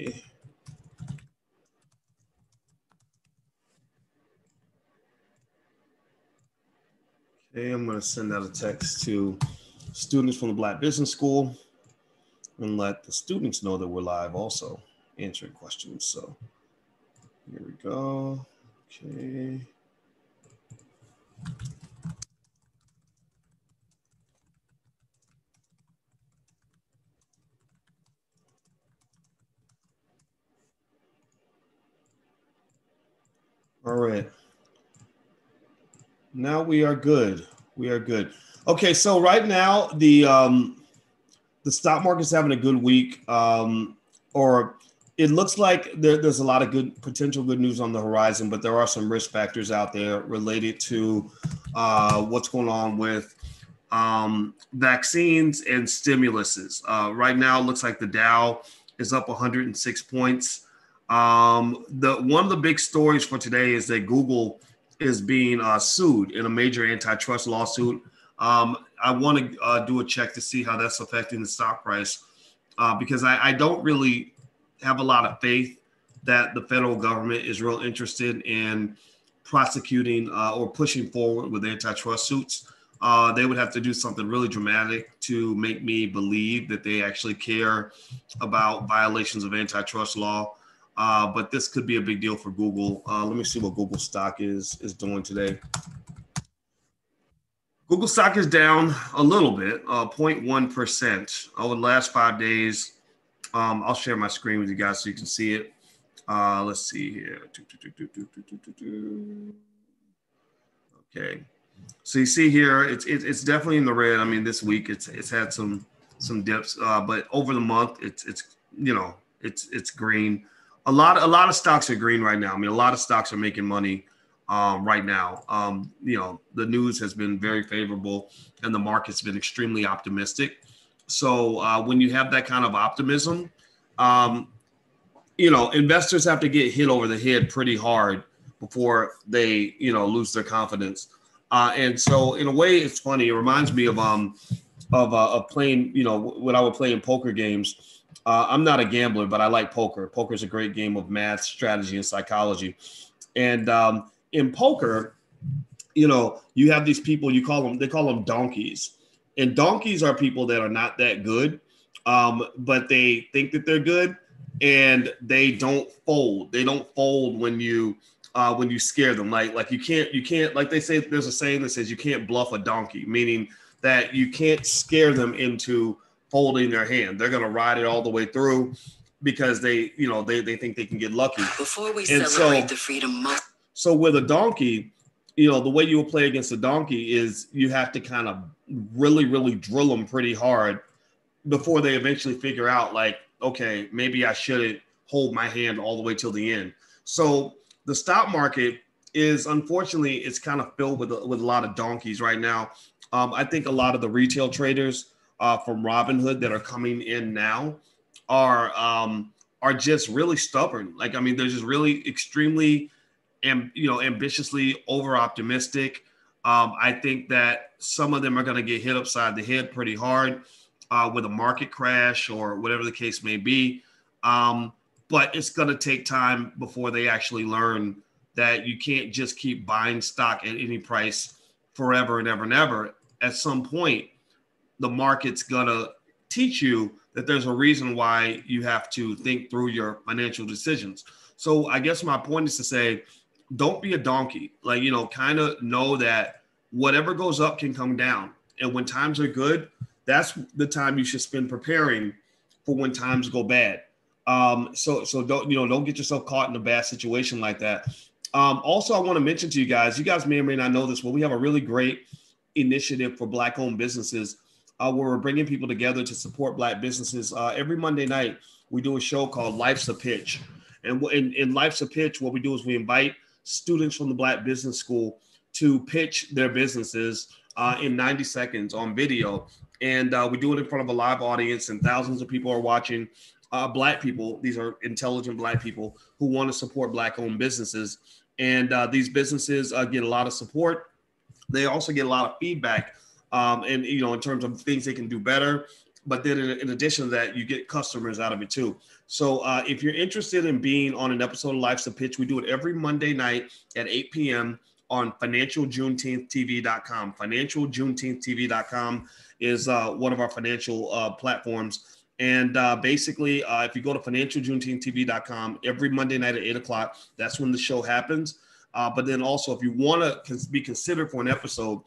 Okay, I'm going to send out a text to students from the Black Business School and let the students know that we're live also answering questions. So here we go. Okay. All right. Now we are good. We are good. Okay, so right now the stock market's having a good week, or it looks like there's a lot of potential good news on the horizon, but there are some risk factors out there related to what's going on with vaccines and stimuluses. Right now, it looks like the Dow is up 106 points. One of the big stories for today is that Google is being sued in a major antitrust lawsuit. I want to do a check to see how that's affecting the stock price because I don't really have a lot of faith that the federal government is real interested in prosecuting or pushing forward with antitrust suits. They would have to do something really dramatic to make me believe that they actually care about violations of antitrust law. But this could be a big deal for Google. Let me see what Google stock is doing today. Google stock is down a little bit, 0.1% over the last 5 days. I'll share my screen with you guys so you can see it. Let's see here. Okay. So you see here, it's definitely in the red. I mean, this week it's had some dips, but over the month it's green. A lot of stocks are green right now. I mean, a lot of stocks are making money right now. The news has been very favorable, and the market's been extremely optimistic. So when you have that kind of optimism, investors have to get hit over the head pretty hard before they lose their confidence. And so in a way, it's funny. It reminds me of playing, when I would play in poker games. I'm not a gambler, but I like poker. Poker is a great game of math, strategy, and psychology. And in poker, you have these people, they call them donkeys. And donkeys are people that are not that good, but they think that they're good, and they don't fold. They don't fold when you scare them. Like you can't, like they say, there's a saying that says you can't bluff a donkey, meaning that you can't scare them into folding their hand. They're going to ride it all the way through because they think they can get lucky. Before we celebrate the freedom month. So with a donkey, the way you will play against a donkey is you have to kind of really, really drill them pretty hard before they eventually figure out, like, okay, maybe I shouldn't hold my hand all the way till the end. So the stock market is, unfortunately, it's kind of filled with a lot of donkeys right now. I think a lot of the retail traders from Robinhood that are coming in now are just really stubborn. Like, I mean, they're just really extremely, ambitiously over optimistic. I think that some of them are going to get hit upside the head pretty hard with a market crash or whatever the case may be. But it's going to take time before they actually learn that you can't just keep buying stock at any price forever and ever and ever. At some point, the market's going to teach you that there's a reason why you have to think through your financial decisions. So I guess my point is to say, don't be a donkey. Like, kind of know that whatever goes up can come down. And when times are good, that's the time you should spend preparing for when times go bad. So don't get yourself caught in a bad situation like that. Also, I want to mention to you guys may or may not know this, but we have a really great initiative for Black-owned businesses where we're bringing people together to support Black businesses. Every Monday night, we do a show called Life's a Pitch. And in Life's a Pitch, what we do is we invite students from the Black Business School to pitch their businesses in 90 seconds on video. And we do it in front of a live audience, and thousands of people are watching. Black people, these are intelligent Black people who want to support Black-owned businesses. And these businesses get a lot of support. They also get a lot of feedback, in terms of things they can do better. But then in addition to that, you get customers out of it too. So if you're interested in being on an episode of Life's a Pitch, we do it every Monday night at 8 p.m. on financialjuneteenthtv.com. Financialjuneteenthtv.com is one of our financial platforms. And basically, if you go to financialjuneteenthtv.com every Monday night at 8 o'clock, that's when the show happens. But then also, if you want to be considered for an episode,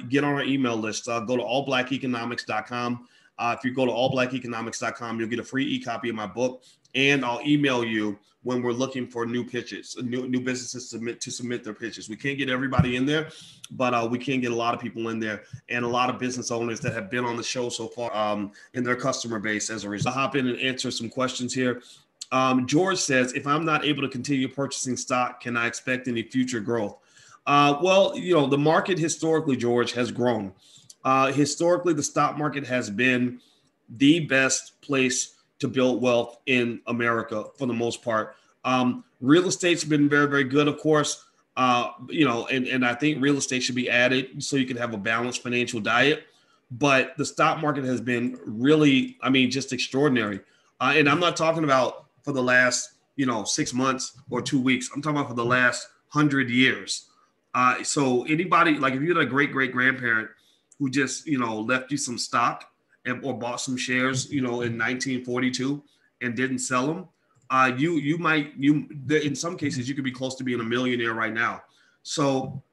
get on our email list. Go to allblackeconomics.com. If you go to allblackeconomics.com, you'll get a free e-copy of my book, and I'll email you when we're looking for new pitches, new businesses to submit their pitches. We can't get everybody in there, but we can get a lot of people in there, and a lot of business owners that have been on the show so far in their customer base as a result. I'll hop in and answer some questions here. George says, if I'm not able to continue purchasing stock, can I expect any future growth? Well, the market historically, George, has grown. Historically, the stock market has been the best place to build wealth in America for the most part. Real estate's been very, very good, of course. And I think real estate should be added so you can have a balanced financial diet. But the stock market has been really, just extraordinary. And I'm not talking about for the last, 6 months or 2 weeks. I'm talking about for the last 100 years. So anybody, like if you had a great-great-grandparent who just, left you some stock or bought some shares, in 1942 and didn't sell them, in some cases, you could be close to being a millionaire right now. So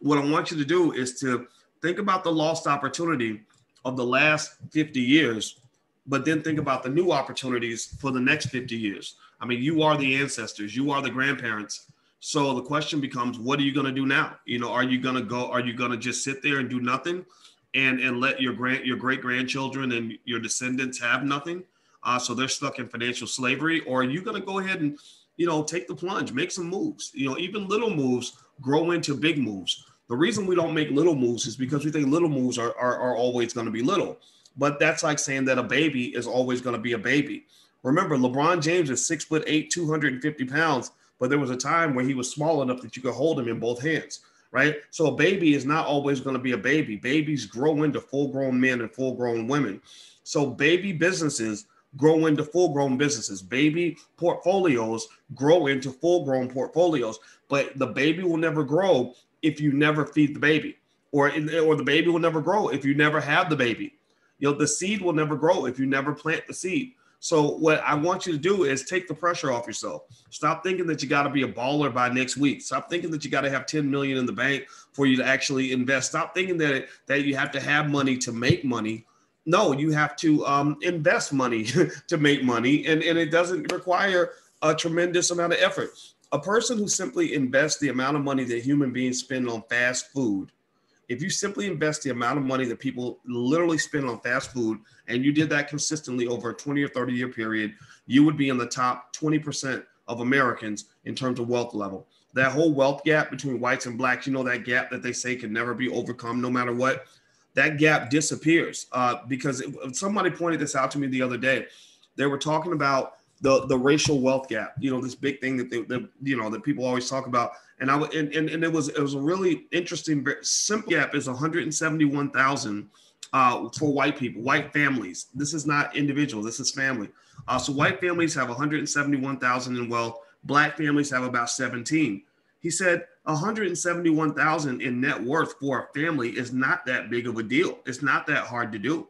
what I want you to do is to think about the lost opportunity of the last 50 years, but then think about the new opportunities for the next 50 years. You are the ancestors, you are the grandparents. So the question becomes, what are you going to do now? Are you going to just sit there and do nothing and let your great grandchildren and your descendants have nothing? So they're stuck in financial slavery, or are you going to go ahead and, take the plunge, make some moves? Even little moves grow into big moves. The reason we don't make little moves is because we think little moves are always going to be little. But that's like saying that a baby is always going to be a baby. Remember, LeBron James is 6'8", 250 pounds, but there was a time where he was small enough that you could hold him in both hands, right? So a baby is not always going to be a baby. Babies grow into full-grown men and full-grown women. So baby businesses grow into full-grown businesses. Baby portfolios grow into full-grown portfolios. But the baby will never grow if you never feed the baby, or the baby will never grow if you never have the baby. The seed will never grow if you never plant the seed. So what I want you to do is take the pressure off yourself. Stop thinking that you got to be a baller by next week. Stop thinking that you got to have 10 million in the bank for you to actually invest. Stop thinking that you have to have money to make money. No, you have to invest money to make money. And it doesn't require a tremendous amount of effort. A person who simply invests the amount of money that human beings spend on fast food, if you simply invest the amount of money that people literally spend on fast food, and you did that consistently over a 20 or 30 year period, you would be in the top 20% of Americans in terms of wealth level. That whole wealth gap between whites and blacks, that gap that they say can never be overcome no matter what, that gap disappears because somebody pointed this out to me the other day. They were talking about the racial wealth gap, this big thing that people always talk about. And it was a really interesting, very simple gap is 171,000 for white people, white families. This is not individual, this is family. So white families have 171,000 in wealth. Black families have about 17. He said 171,000 in net worth for a family is not that big of a deal. It's not that hard to do.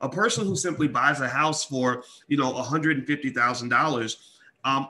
A person who simply buys a house for, $150,000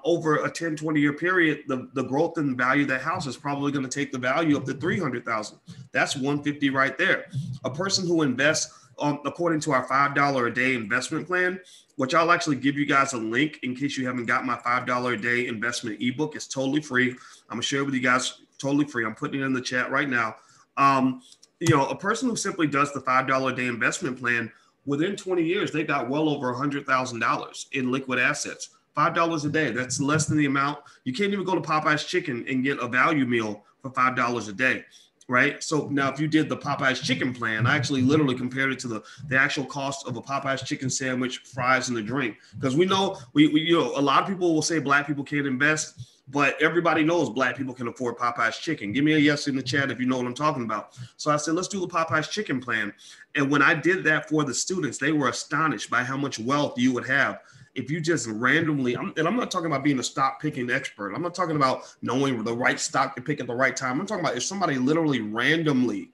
over a 10, 20 year period, the growth in the value of that house is probably going to take the value up to 300,000. That's 150 right there. A person who invests according to our $5 a day investment plan, which I'll actually give you guys a link in case you haven't got my $5 a day investment ebook. It's totally free. I'm gonna share it with you guys totally free. I'm putting it in the chat right now. A person who simply does the $5 a day investment plan, within 20 years, they got well over $100,000 in liquid assets. $5 a day, that's less than the amount. You can't even go to Popeye's Chicken and get a value meal for $5 a day, right? So now if you did the Popeye's Chicken plan, I actually literally compared it to the actual cost of a Popeye's Chicken sandwich, fries, and a drink. Because we know, a lot of people will say black people can't invest, but everybody knows Black people can afford Popeye's chicken. Give me a yes in the chat if you know what I'm talking about. So I said, let's do the Popeye's chicken plan. And when I did that for the students, they were astonished by how much wealth you would have if you just randomly, and I'm not talking about being a stock picking expert. I'm not talking about knowing the right stock to pick at the right time. I'm talking about if somebody literally randomly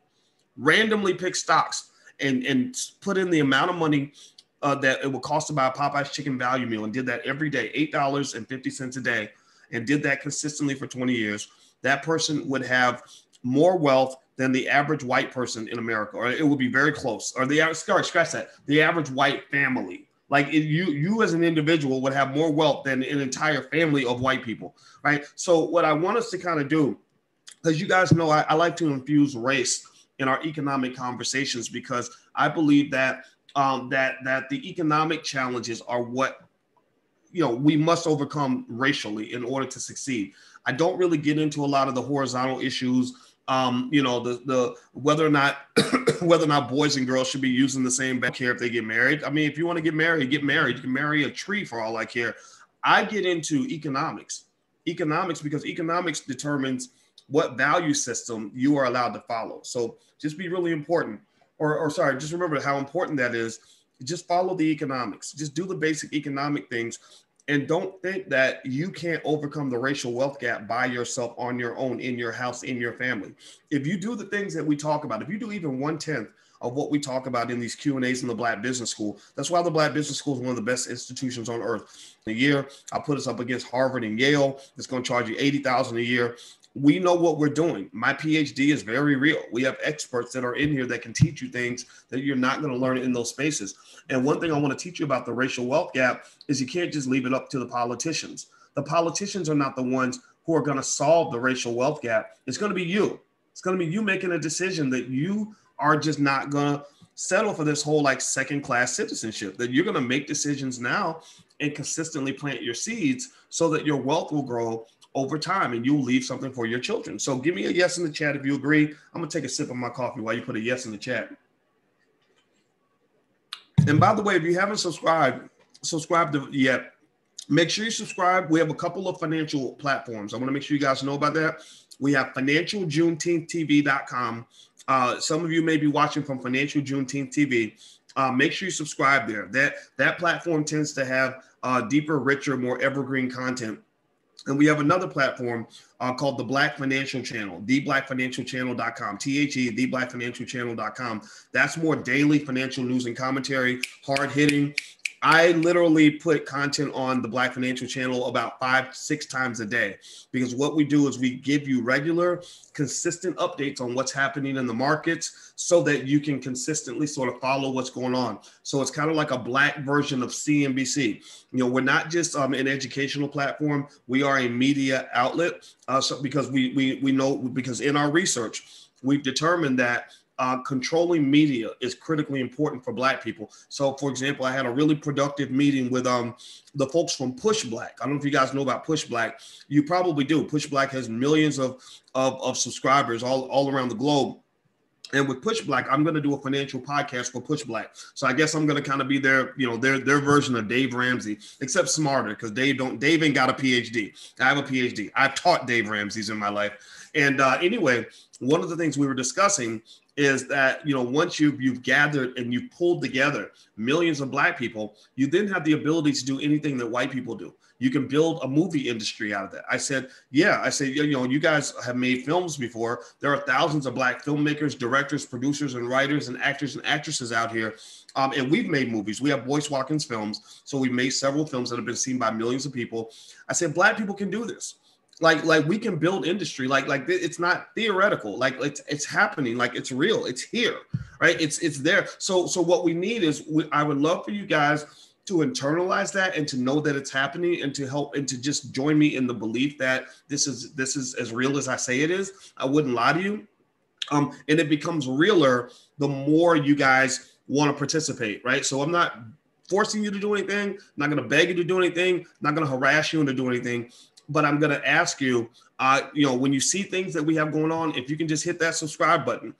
pick stocks and put in the amount of money that it would cost to buy a Popeye's chicken value meal and did that every day, $8.50 a day, and did that consistently for 20 years, that person would have more wealth than the average white person in America, or it would be very close. Or the scratch that, the average white family. Like you as an individual would have more wealth than an entire family of white people, right? So what I want us to kind of do, because you guys know I like to infuse race in our economic conversations, because I believe that that the economic challenges are what we must overcome racially in order to succeed. I don't really get into a lot of the horizontal issues. The whether or not boys and girls should be using the same bed care if they get married. I mean, if you want to get married, get married. You can marry a tree for all I care. I get into economics because economics determines what value system you are allowed to follow. So just be really important, just remember how important that is. Just follow the economics. Just do the basic economic things. And don't think that you can't overcome the racial wealth gap by yourself on your own, in your house, in your family. If you do the things that we talk about, if you do even 1/10 of what we talk about in these Q&As in the Black Business School, that's why the Black Business School is one of the best institutions on earth. A year, I'll put us up against Harvard and Yale. It's going to charge you $80,000 a year. We know what we're doing. My PhD is very real. We have experts that are in here that can teach you things that you're not going to learn in those spaces. And one thing I want to teach you about the racial wealth gap is you can't just leave it up to the politicians. The politicians are not the ones who are going to solve the racial wealth gap. It's going to be you. It's going to be you making a decision that you are just not going to settle for this whole like second-class citizenship, that you're going to make decisions now and consistently plant your seeds so that your wealth will grow over time and you'll leave something for your children. So give me a yes in the chat if you agree. I'm going to take a sip of my coffee while you put a yes in the chat. And by the way, if you haven't subscribed yet, make sure you subscribe. We have a couple of financial platforms. I want to make sure you guys know about that. We have financialjuneteenth.tv.com. Some of you may be watching from Financial Juneteenth TV. Make sure you subscribe there. That platform tends to have deeper, richer, more evergreen content. And we have another platform called the Black Financial Channel, theblackfinancialchannel.com, theblackfinancialchannel.com. That's more daily financial news and commentary, hard hitting. I literally put content on the Black Financial Channel about 5-6 times a day, because what we do is we give you regular, consistent updates on what's happening in the markets so that you can consistently sort of follow what's going on. So it's kind of like a Black version of CNBC. We're not just an educational platform. We are a media outlet. Because we know, because in our research, we've determined that controlling media is critically important for Black people. So, for example, I had a really productive meeting with the folks from Push Black. I don't know if you guys know about Push Black. You probably do. Push Black has millions of subscribers all around the globe. And with Push Black, I'm going to do a financial podcast for Push Black. So I guess I'm going to kind of be their version of Dave Ramsey, except smarter, because Dave ain't got a PhD. I have a PhD. I've taught Dave Ramsey's in my life. And anyway, one of the things we were discussing is that, once you've gathered and you've pulled together millions of Black people, you then have the ability to do anything that white people do. You can build a movie industry out of that. I said, you guys have made films before. There are thousands of Black filmmakers, directors, producers, and writers, and actors and actresses out here. And we've made movies. We have Boyce Films. So we've made several films that have been seen by millions of people. I said, Black people can do this. Like we can build industry. Like it's not theoretical. Like it's happening. Like it's real. It's here, right? It's there. So what we need is I would love for you guys to internalize that and to know that it's happening, and to help and to just join me in the belief that this is as real as I say it is. I wouldn't lie to you. And it becomes realer the more you guys want to participate, right? So I'm not forcing you to do anything. I'm not going to beg you to do anything. I'm not going to harass you into doing anything. but I'm going to ask you, when you see things that we have going on, if you can just hit that subscribe button.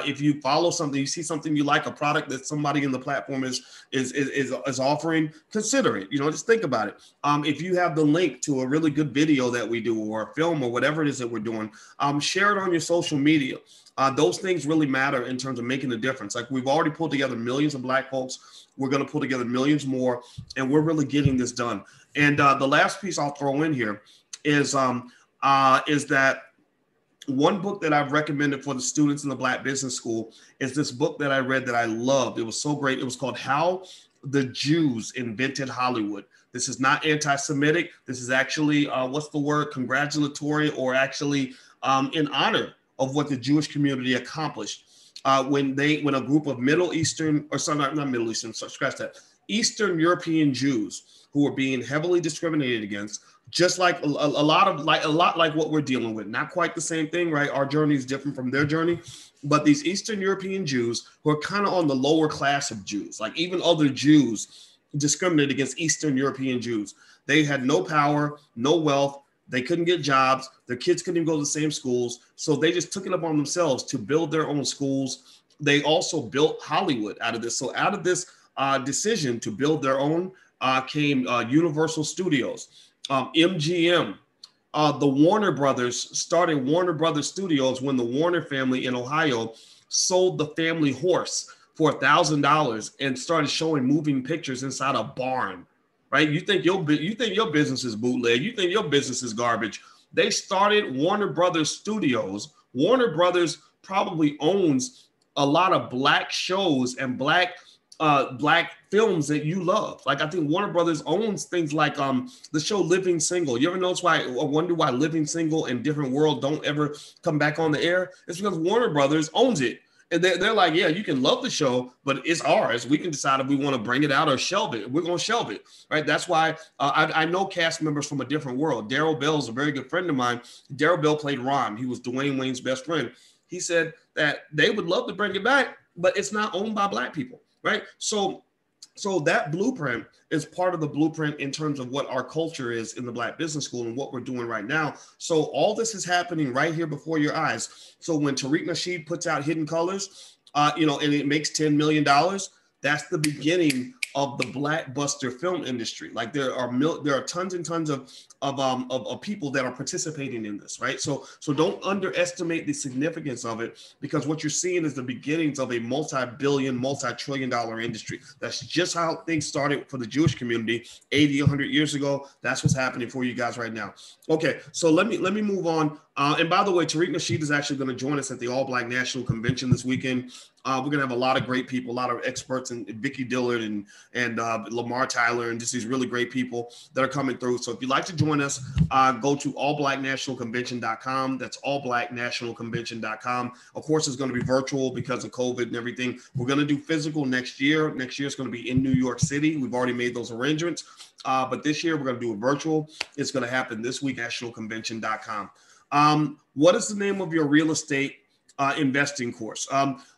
If you follow something, you see something you like, a product that somebody in the platform is offering, consider it. Just think about it. If you have the link to a really good video that we do, or a film, or whatever it is that we're doing, share it on your social media. Those things really matter in terms of making a difference. Like, we've already pulled together millions of Black folks. We're going to pull together millions more, and we're really getting this done. And the last piece I'll throw in here is that one book that I've recommended for the students in the Black Business School is this book that I read that I loved. It was so great. It was called How the Jews Invented Hollywood. This is not anti-Semitic. This is actually, congratulatory, or actually in honor of what the Jewish community accomplished when a group of Eastern European Jews who were being heavily discriminated against, just like a lot like what we're dealing with. Not quite the same thing, right? Our journey is different from their journey, but these Eastern European Jews who are kind of on the lower class of Jews, like even other Jews discriminated against Eastern European Jews. They had no power, no wealth. They couldn't get jobs. Their kids couldn't even go to the same schools. So they just took it upon themselves to build their own schools. They also built Hollywood out of this. So out of this decision to build their own came Universal Studios, MGM. The Warner Brothers started Warner Brothers Studios when the Warner family in Ohio sold the family horse for $1,000 and started showing moving pictures inside a barn. Right? You think your business is bootleg. You think your business is garbage. They started Warner Brothers Studios. Warner Brothers probably owns a lot of Black shows and Black films that you love. Like, I think Warner Brothers owns things like the show Living Single. You ever notice wonder why Living Single and Different World don't ever come back on the air? It's because Warner Brothers owns it. And they're like, yeah, you can love the show, but it's ours. We can decide if we want to bring it out or shelve it. We're going to shelve it, right? That's why I know cast members from a different world. Darryl Bell is a very good friend of mine. Darryl Bell played Ron. He was Dwayne Wayne's best friend. He said that they would love to bring it back, but it's not owned by Black people, right? So that blueprint is part of the blueprint in terms of what our culture is in the Black Business School and what we're doing right now. So all this is happening right here before your eyes. So when Tariq Nasheed puts out Hidden Colors, and it makes $10 million, that's the beginning of the blockbuster film industry. Like, there are tons and tons of people that are participating in this, right? So don't underestimate the significance of it, because what you're seeing is the beginnings of a multi-billion, multi-trillion-dollar industry. That's just how things started for the Jewish community 80, 100 years ago. That's what's happening for you guys right now. Okay, so let me move on. And by the way, Tariq Nasheed is actually going to join us at the All Black National Convention this weekend. We're going to have a lot of great people, a lot of experts, and Vicky Dillard and Lamar Tyler, and just these really great people that are coming through. So if you'd like to join us, go to allblacknationalconvention.com. That's allblacknationalconvention.com. Of course, it's going to be virtual because of COVID and everything. We're going to do physical next year. Next year it's going to be in New York City. We've already made those arrangements. But this year we're going to do it virtual. It's going to happen this week, nationalconvention.com. What is the name of your real estate investing course?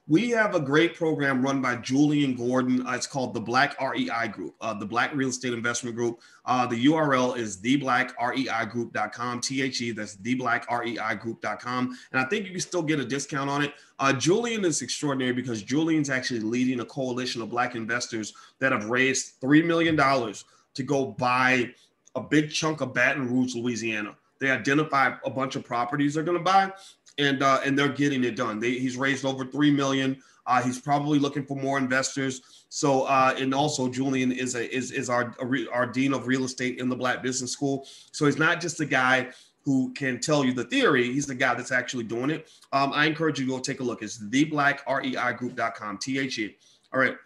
We have a great program run by Julian Gordon. It's called the Black REI Group, the Black Real Estate Investment Group. The URL is theblackreigroup.com, THE, that's theblackreigroup.com. And I think you can still get a discount on it. Julian is extraordinary because Julian's actually leading a coalition of Black investors that have raised $3 million to go buy a big chunk of Baton Rouge, Louisiana. They identify a bunch of properties they're going to buy, and they're getting it done. He's raised over $3 million. He's probably looking for more investors. So, and also Julian is our dean of real estate in the Black Business School. So he's not just a guy who can tell you the theory. He's the guy that's actually doing it. I encourage you to go take a look. It's theblackreigroup.com, THE. All right.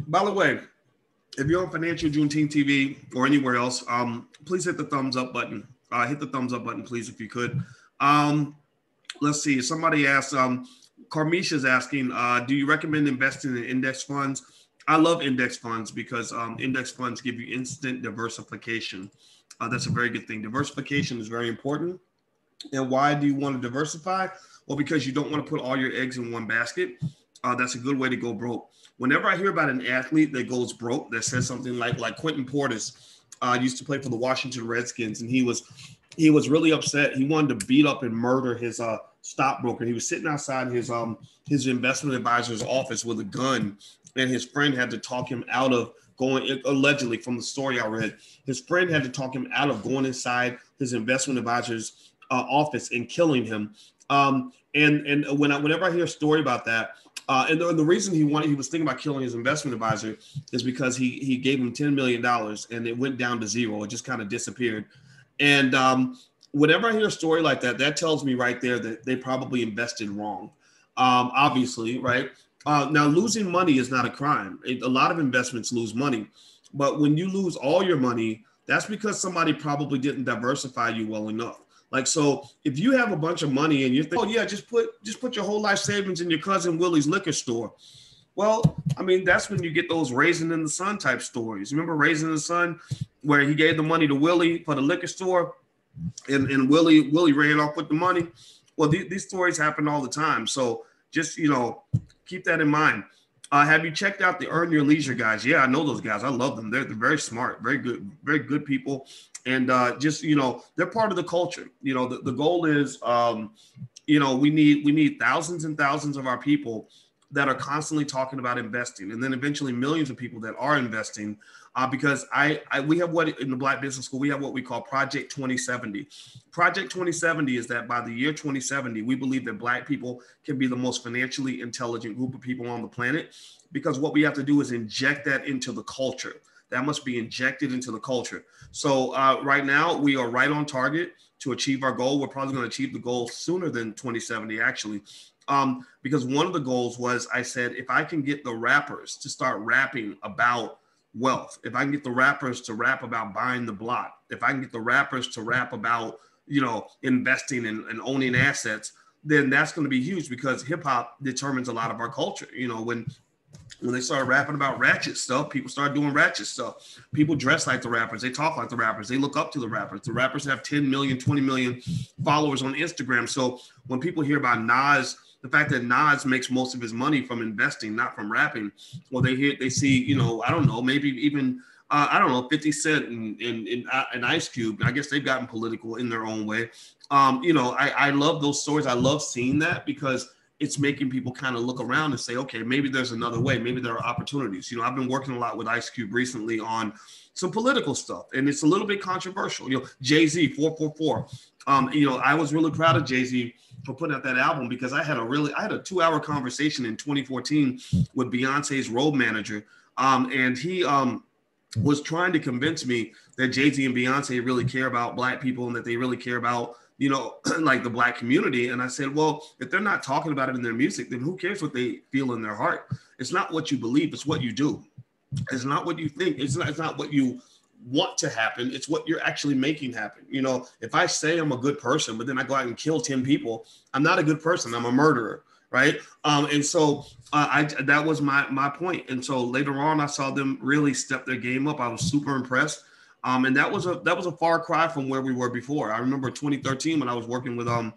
By the way, if you're on Financial Juneteenth TV or anywhere else, please hit the thumbs up button. Hit the thumbs up button, please, if you could. Let's see. Somebody asked, Carmisha's asking, do you recommend investing in index funds? I love index funds because index funds give you instant diversification. That's a very good thing. Diversification is very important. And why do you want to diversify? Well, because you don't want to put all your eggs in one basket. That's a good way to go broke. whenever I hear about an athlete that goes broke, that says something like Quentin Portis used to play for the Washington Redskins, and he was really upset. He wanted to beat up and murder his stockbroker. He was sitting outside his investment advisor's office with a gun, and his friend had to talk him out of going, allegedly from the story I read, his friend had to talk him out of going inside his investment advisor's office and killing him. And whenever I hear a story about that, and the reason he was thinking about killing his investment advisor is because he gave him $10 million and it went down to zero. It just kind of disappeared. And whenever I hear a story like that, that tells me right there that they probably invested wrong. Obviously, right? Now, losing money is not a crime. A lot of investments lose money. But when you lose all your money, that's because somebody probably didn't diversify you well enough. Like, so if you have a bunch of money and you think, oh yeah, just put your whole life savings in your cousin Willie's liquor store. Well, I mean, that's when you get those Raisin in the Sun type stories. Remember Raisin in the Sun, where he gave the money to Willie for the liquor store, and Willie ran off with the money. Well, these stories happen all the time. So just, keep that in mind. Have you checked out the Earn Your Leisure guys? Yeah, I know those guys. I love them. They're very smart, very good people. And they're part of the culture. The goal is, we need thousands and thousands of our people that are constantly talking about investing, and then eventually millions of people that are investing, because we have what in the Black Business School, we have what we call Project 2070. Project 2070 is that by the year 2070, we believe that Black people can be the most financially intelligent group of people on the planet, because what we have to do is inject that into the culture. That must be injected into the culture. So right now we are right on target to achieve our goal. We're probably going to achieve the goal sooner than 2070, actually. Because one of the goals was, I said, if I can get the rappers to start rapping about wealth, if I can get the rappers to rap about buying the block, if I can get the rappers to rap about, investing and owning assets, then that's going to be huge, because hip hop determines a lot of our culture. When they started rapping about ratchet stuff, people started doing ratchet stuff. People dress like the rappers. They talk like the rappers. They look up to the rappers. The rappers have 10 million, 20 million followers on Instagram. So when people hear about Nas, the fact that Nas makes most of his money from investing, not from rapping, well, they see, I don't know, maybe even, 50 Cent and Ice Cube. I guess they've gotten political in their own way. I love those stories. I love seeing that, because it's making people kind of look around and say, okay, maybe there's another way. Maybe there are opportunities. I've been working a lot with Ice Cube recently on some political stuff, and it's a little bit controversial. Jay-Z, 444. I was really proud of Jay-Z for putting out that album, because I had a 2-hour conversation in 2014 with Beyonce's road manager. And he was trying to convince me that Jay-Z and Beyonce really care about Black people, and that they really care about, like the Black community. And I said, well, if they're not talking about it in their music, then who cares what they feel in their heart? It's not what you believe, it's what you do. It's not what you think. It's not what you want to happen. It's what you're actually making happen. If I say I'm a good person, but then I go out and kill 10 people, I'm not a good person. I'm a murderer. Right. And so that was my point. And so later on, I saw them really step their game up. I was super impressed. And that was a far cry from where we were before. I remember 2013 when I was working with a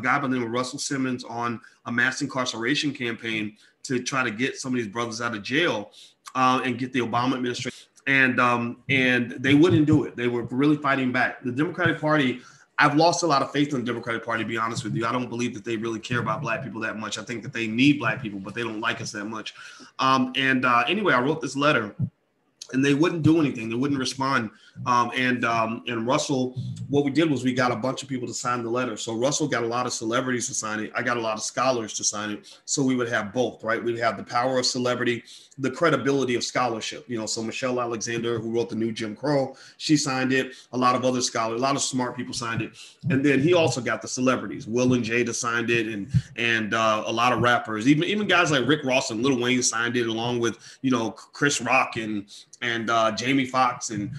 guy by the name of Russell Simmons on a mass incarceration campaign to try to get some of these brothers out of jail and get the Obama administration. And they wouldn't do it. They were really fighting back. The Democratic Party, I've lost a lot of faith in the Democratic Party, to be honest with you. I don't believe that they really care about Black people that much. I think that they need Black people, but they don't like us that much. Anyway, I wrote this letter, and they wouldn't do anything. They wouldn't respond. And Russell, what we did was we got a bunch of people to sign the letter. So Russell got a lot of celebrities to sign it. I got a lot of scholars to sign it. So we would have both, right? We'd have the power of celebrity, the credibility of scholarship. So Michelle Alexander, who wrote The New Jim Crow, she signed it. A lot of other scholars, a lot of smart people signed it. And then he also got the celebrities. Will and Jada signed it, and a lot of rappers, even guys like Rick Ross and Lil Wayne signed it, along with Chris Rock and Jamie Foxx and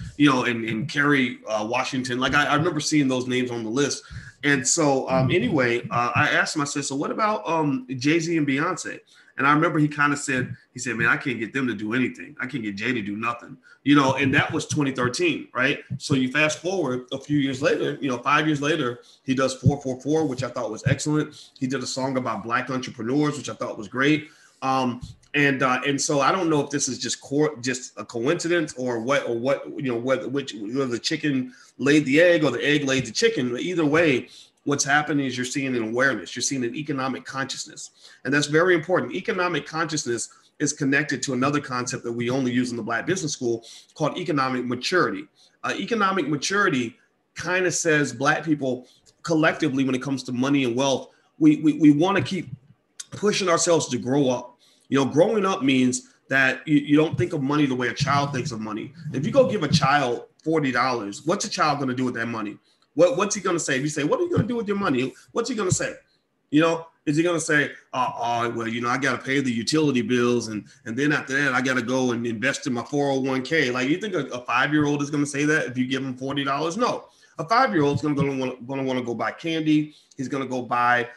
Kerry Washington. Like I remember seeing those names on the list. And so anyway, I asked him, I said, so what about Jay-Z and Beyonce? And I remember he said, man, I can't get them to do anything. I can't get Jay to do nothing, and that was 2013, right? So you fast forward a few years later, 5 years later, he does 444, which I thought was excellent. He did a song about Black entrepreneurs, which I thought was great. And so I don't know if this is just a coincidence or what whether the chicken laid the egg or the egg laid the chicken. But either way, what's happening is you're seeing an awareness, you're seeing an economic consciousness, and that's very important. Economic consciousness is connected to another concept that we only use in the Black Business School called economic maturity. Economic maturity kind of says Black people collectively, when it comes to money and wealth, we want to keep pushing ourselves to grow up. Growing up means that you don't think of money the way a child thinks of money. If you go give a child $40, what's a child going to do with that money? What's he going to say? If you say, what are you going to do with your money? What's he going to say? Is he going to say, well, I got to pay the utility bills. And then after that, I got to go and invest in my 401k. Like, you think a 5-year-old is going to say that if you give him $40? No. A 5-year-old is going to want to go buy candy. He's going to go buy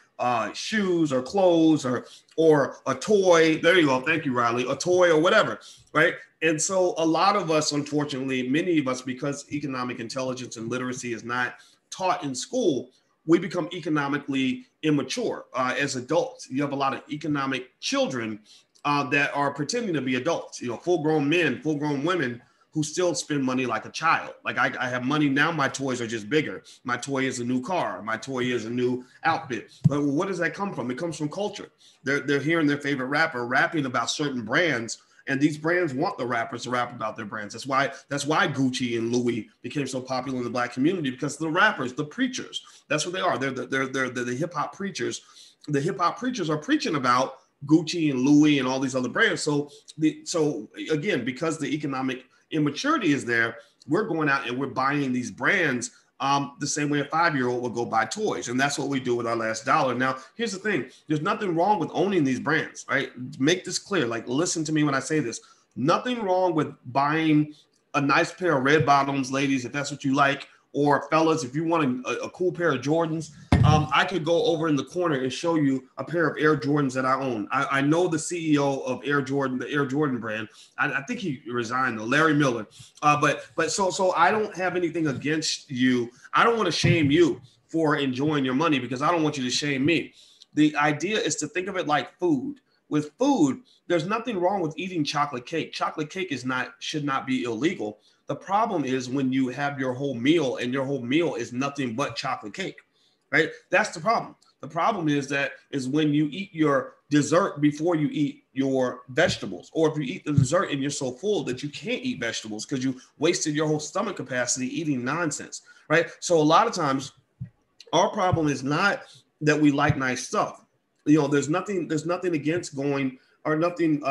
shoes or clothes or a toy. There you go. Thank you, Riley. A toy or whatever, right? And so a lot of us, unfortunately, many of us, because economic intelligence and literacy is not taught in school, we become economically immature as adults. You have a lot of economic children that are pretending to be adults, full-grown men, full-grown women who still spend money like a child. Like, I have money now, my toys are just bigger. My toy is a new car. My toy is a new outfit. But what does that come from? It comes from culture. They're hearing their favorite rapper rapping about certain brands, and these brands want the rappers to rap about their brands. That's why Gucci and Louis became so popular in the Black community, because the rappers, the preachers, that's what they are. They're the hip hop preachers. The hip hop preachers are preaching about Gucci and Louis and all these other brands. So again, because the economic immaturity is there, we're going out and we're buying these brands the same way a 5-year-old will go buy toys. And that's what we do with our last dollar. Now, here's the thing. There's nothing wrong with owning these brands, right? Make this clear. Like, listen to me when I say this. Nothing wrong with buying a nice pair of red bottoms, ladies, if that's what you like, or fellas, if you want a cool pair of Jordans. I could go over in the corner and show you a pair of Air Jordans that I own. I know the CEO of Air Jordan, the Air Jordan brand. I think he resigned, though, Larry Miller. But so I don't have anything against you. I don't want to shame you for enjoying your money, because I don't want you to shame me. The idea is to think of it like food. With food, there's nothing wrong with eating chocolate cake. Chocolate cake should not be illegal. The problem is when you have your whole meal and your whole meal is nothing but chocolate cake. Right? That's the problem. The problem is when you eat your dessert before you eat your vegetables, or if you eat the dessert and you're so full that you can't eat vegetables because you wasted your whole stomach capacity eating nonsense, right? So a lot of times our problem is not that we like nice stuff. There's nothing against going, or nothing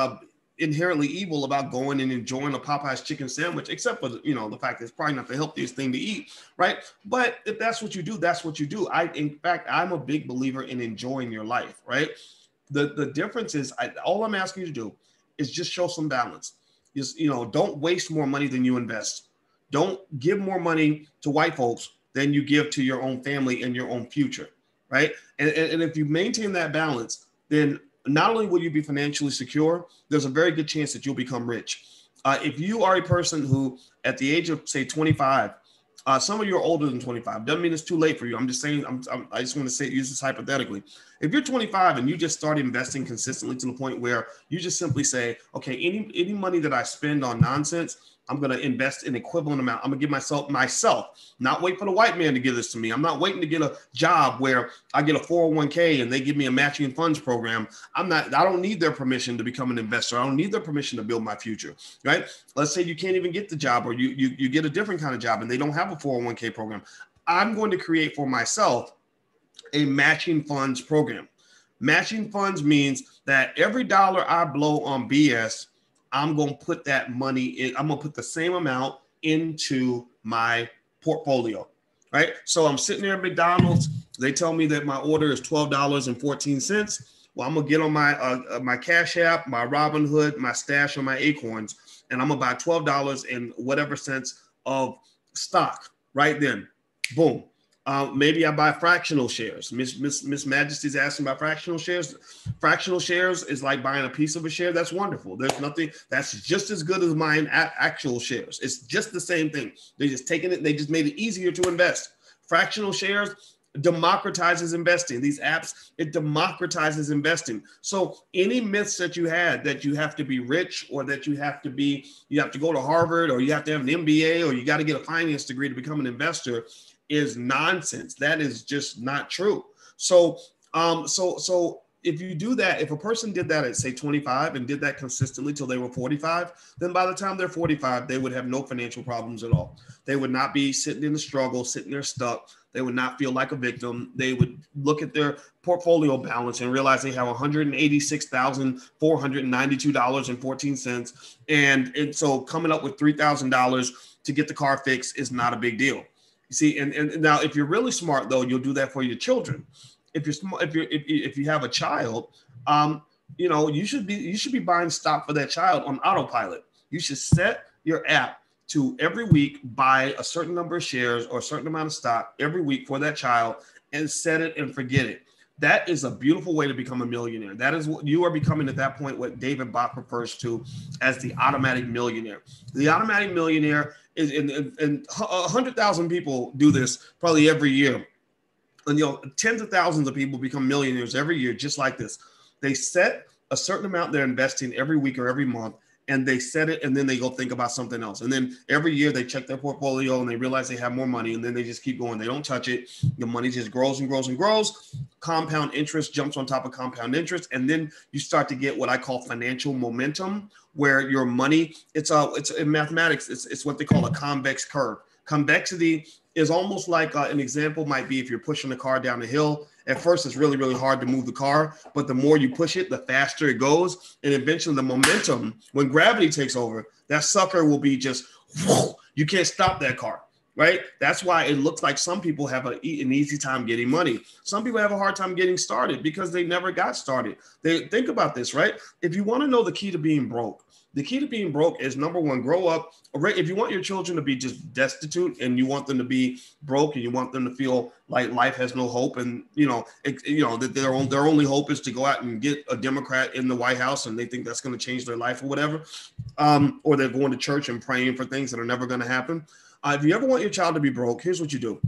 inherently evil about going and enjoying a Popeye's chicken sandwich, except for the fact that it's probably not the healthiest thing to eat, right? But if that's what you do, that's what you do. In fact, I'm a big believer in enjoying your life, right? The difference is, all I'm asking you to do is just show some balance. Don't waste more money than you invest. Don't give more money to white folks than you give to your own family and your own future, right? And if you maintain that balance, then not only will you be financially secure, there's a very good chance that you'll become rich. If you are a person who, at the age of, say, 25, some of you are older than 25. Doesn't mean it's too late for you. I'm just saying, I just want to use this hypothetically. If you're 25 and you just start investing consistently to the point where you just simply say, okay, any money that I spend on nonsense, I'm going to invest an equivalent amount. I'm going to give myself, not wait for the white man to give this to me. I'm not waiting to get a job where I get a 401k and they give me a matching funds program. I don't need their permission to become an investor. I don't need their permission to build my future, right? Let's say you can't even get the job, or you get a different kind of job and they don't have a 401k program. I'm going to create for myself a matching funds program. Matching funds means that every dollar I blow on BS, I'm going to put that money in. I'm going to put the same amount into my portfolio, right? So I'm sitting there at McDonald's. They tell me that my order is $12.14. Well, I'm going to get on my Cash App, my Robinhood, my Stash, or my Acorns, and I'm going to buy $12 and whatever cents of stock right then. Boom. Maybe I buy fractional shares. Miss Majesty's asking about fractional shares. Fractional shares is like buying a piece of a share. That's wonderful. There's nothing that's just as good as buying actual shares. It's just the same thing. They just taken it. They just made it easier to invest. Fractional shares democratizes investing. These apps, it democratizes investing. So any myths that you had that you have to be rich, or that you have to go to Harvard, or you have to have an MBA, or you got to get a finance degree to become an investor, is nonsense. That is just not true. So if you do that, if a person did that at say 25 and did that consistently till they were 45, then by the time they're 45, they would have no financial problems at all. They would not be sitting in the struggle, sitting there stuck. They would not feel like a victim. They would look at their portfolio balance and realize they have $186,492.14. And so coming up with $3,000 to get the car fixed is not a big deal. You see, and now if you're really smart though, you'll do that for your children. If you have a child, you should be buying stock for that child on autopilot. You should set your app to every week buy a certain number of shares or a certain amount of stock every week for that child, and set it and forget it. That is a beautiful way to become a millionaire. That is what you are becoming at that point, what David Bach refers to as the automatic millionaire. The automatic millionaire is, and 100,000 people do this probably every year. And tens of thousands of people become millionaires every year, just like this. They set a certain amount they're investing every week or every month, and they set it, and then they go think about something else. And then every year they check their portfolio and they realize they have more money, and then they just keep going. They don't touch it. The money just grows and grows and grows. Compound interest jumps on top of compound interest. And then you start to get what I call financial momentum, where your money, it's in mathematics, it's what they call a convex curve. Convexity is almost like an example might be if you're pushing a car down a hill. At first, it's really, really hard to move the car, but the more you push it, the faster it goes. And eventually the momentum, when gravity takes over, that sucker will be just, whoo, you can't stop that car, right? That's why it looks like some people have an easy time getting money. Some people have a hard time getting started because they never got started. They think about this, right? If you want to know the key to being broke, the key to being broke is, number one, grow up. If you want your children to be just destitute and you want them to be broke and you want them to feel like life has no hope, and that their only hope is to go out and get a Democrat in the White House and they think that's going to change their life or whatever, or they're going to church and praying for things that are never going to happen. If you ever want your child to be broke, here's what you do.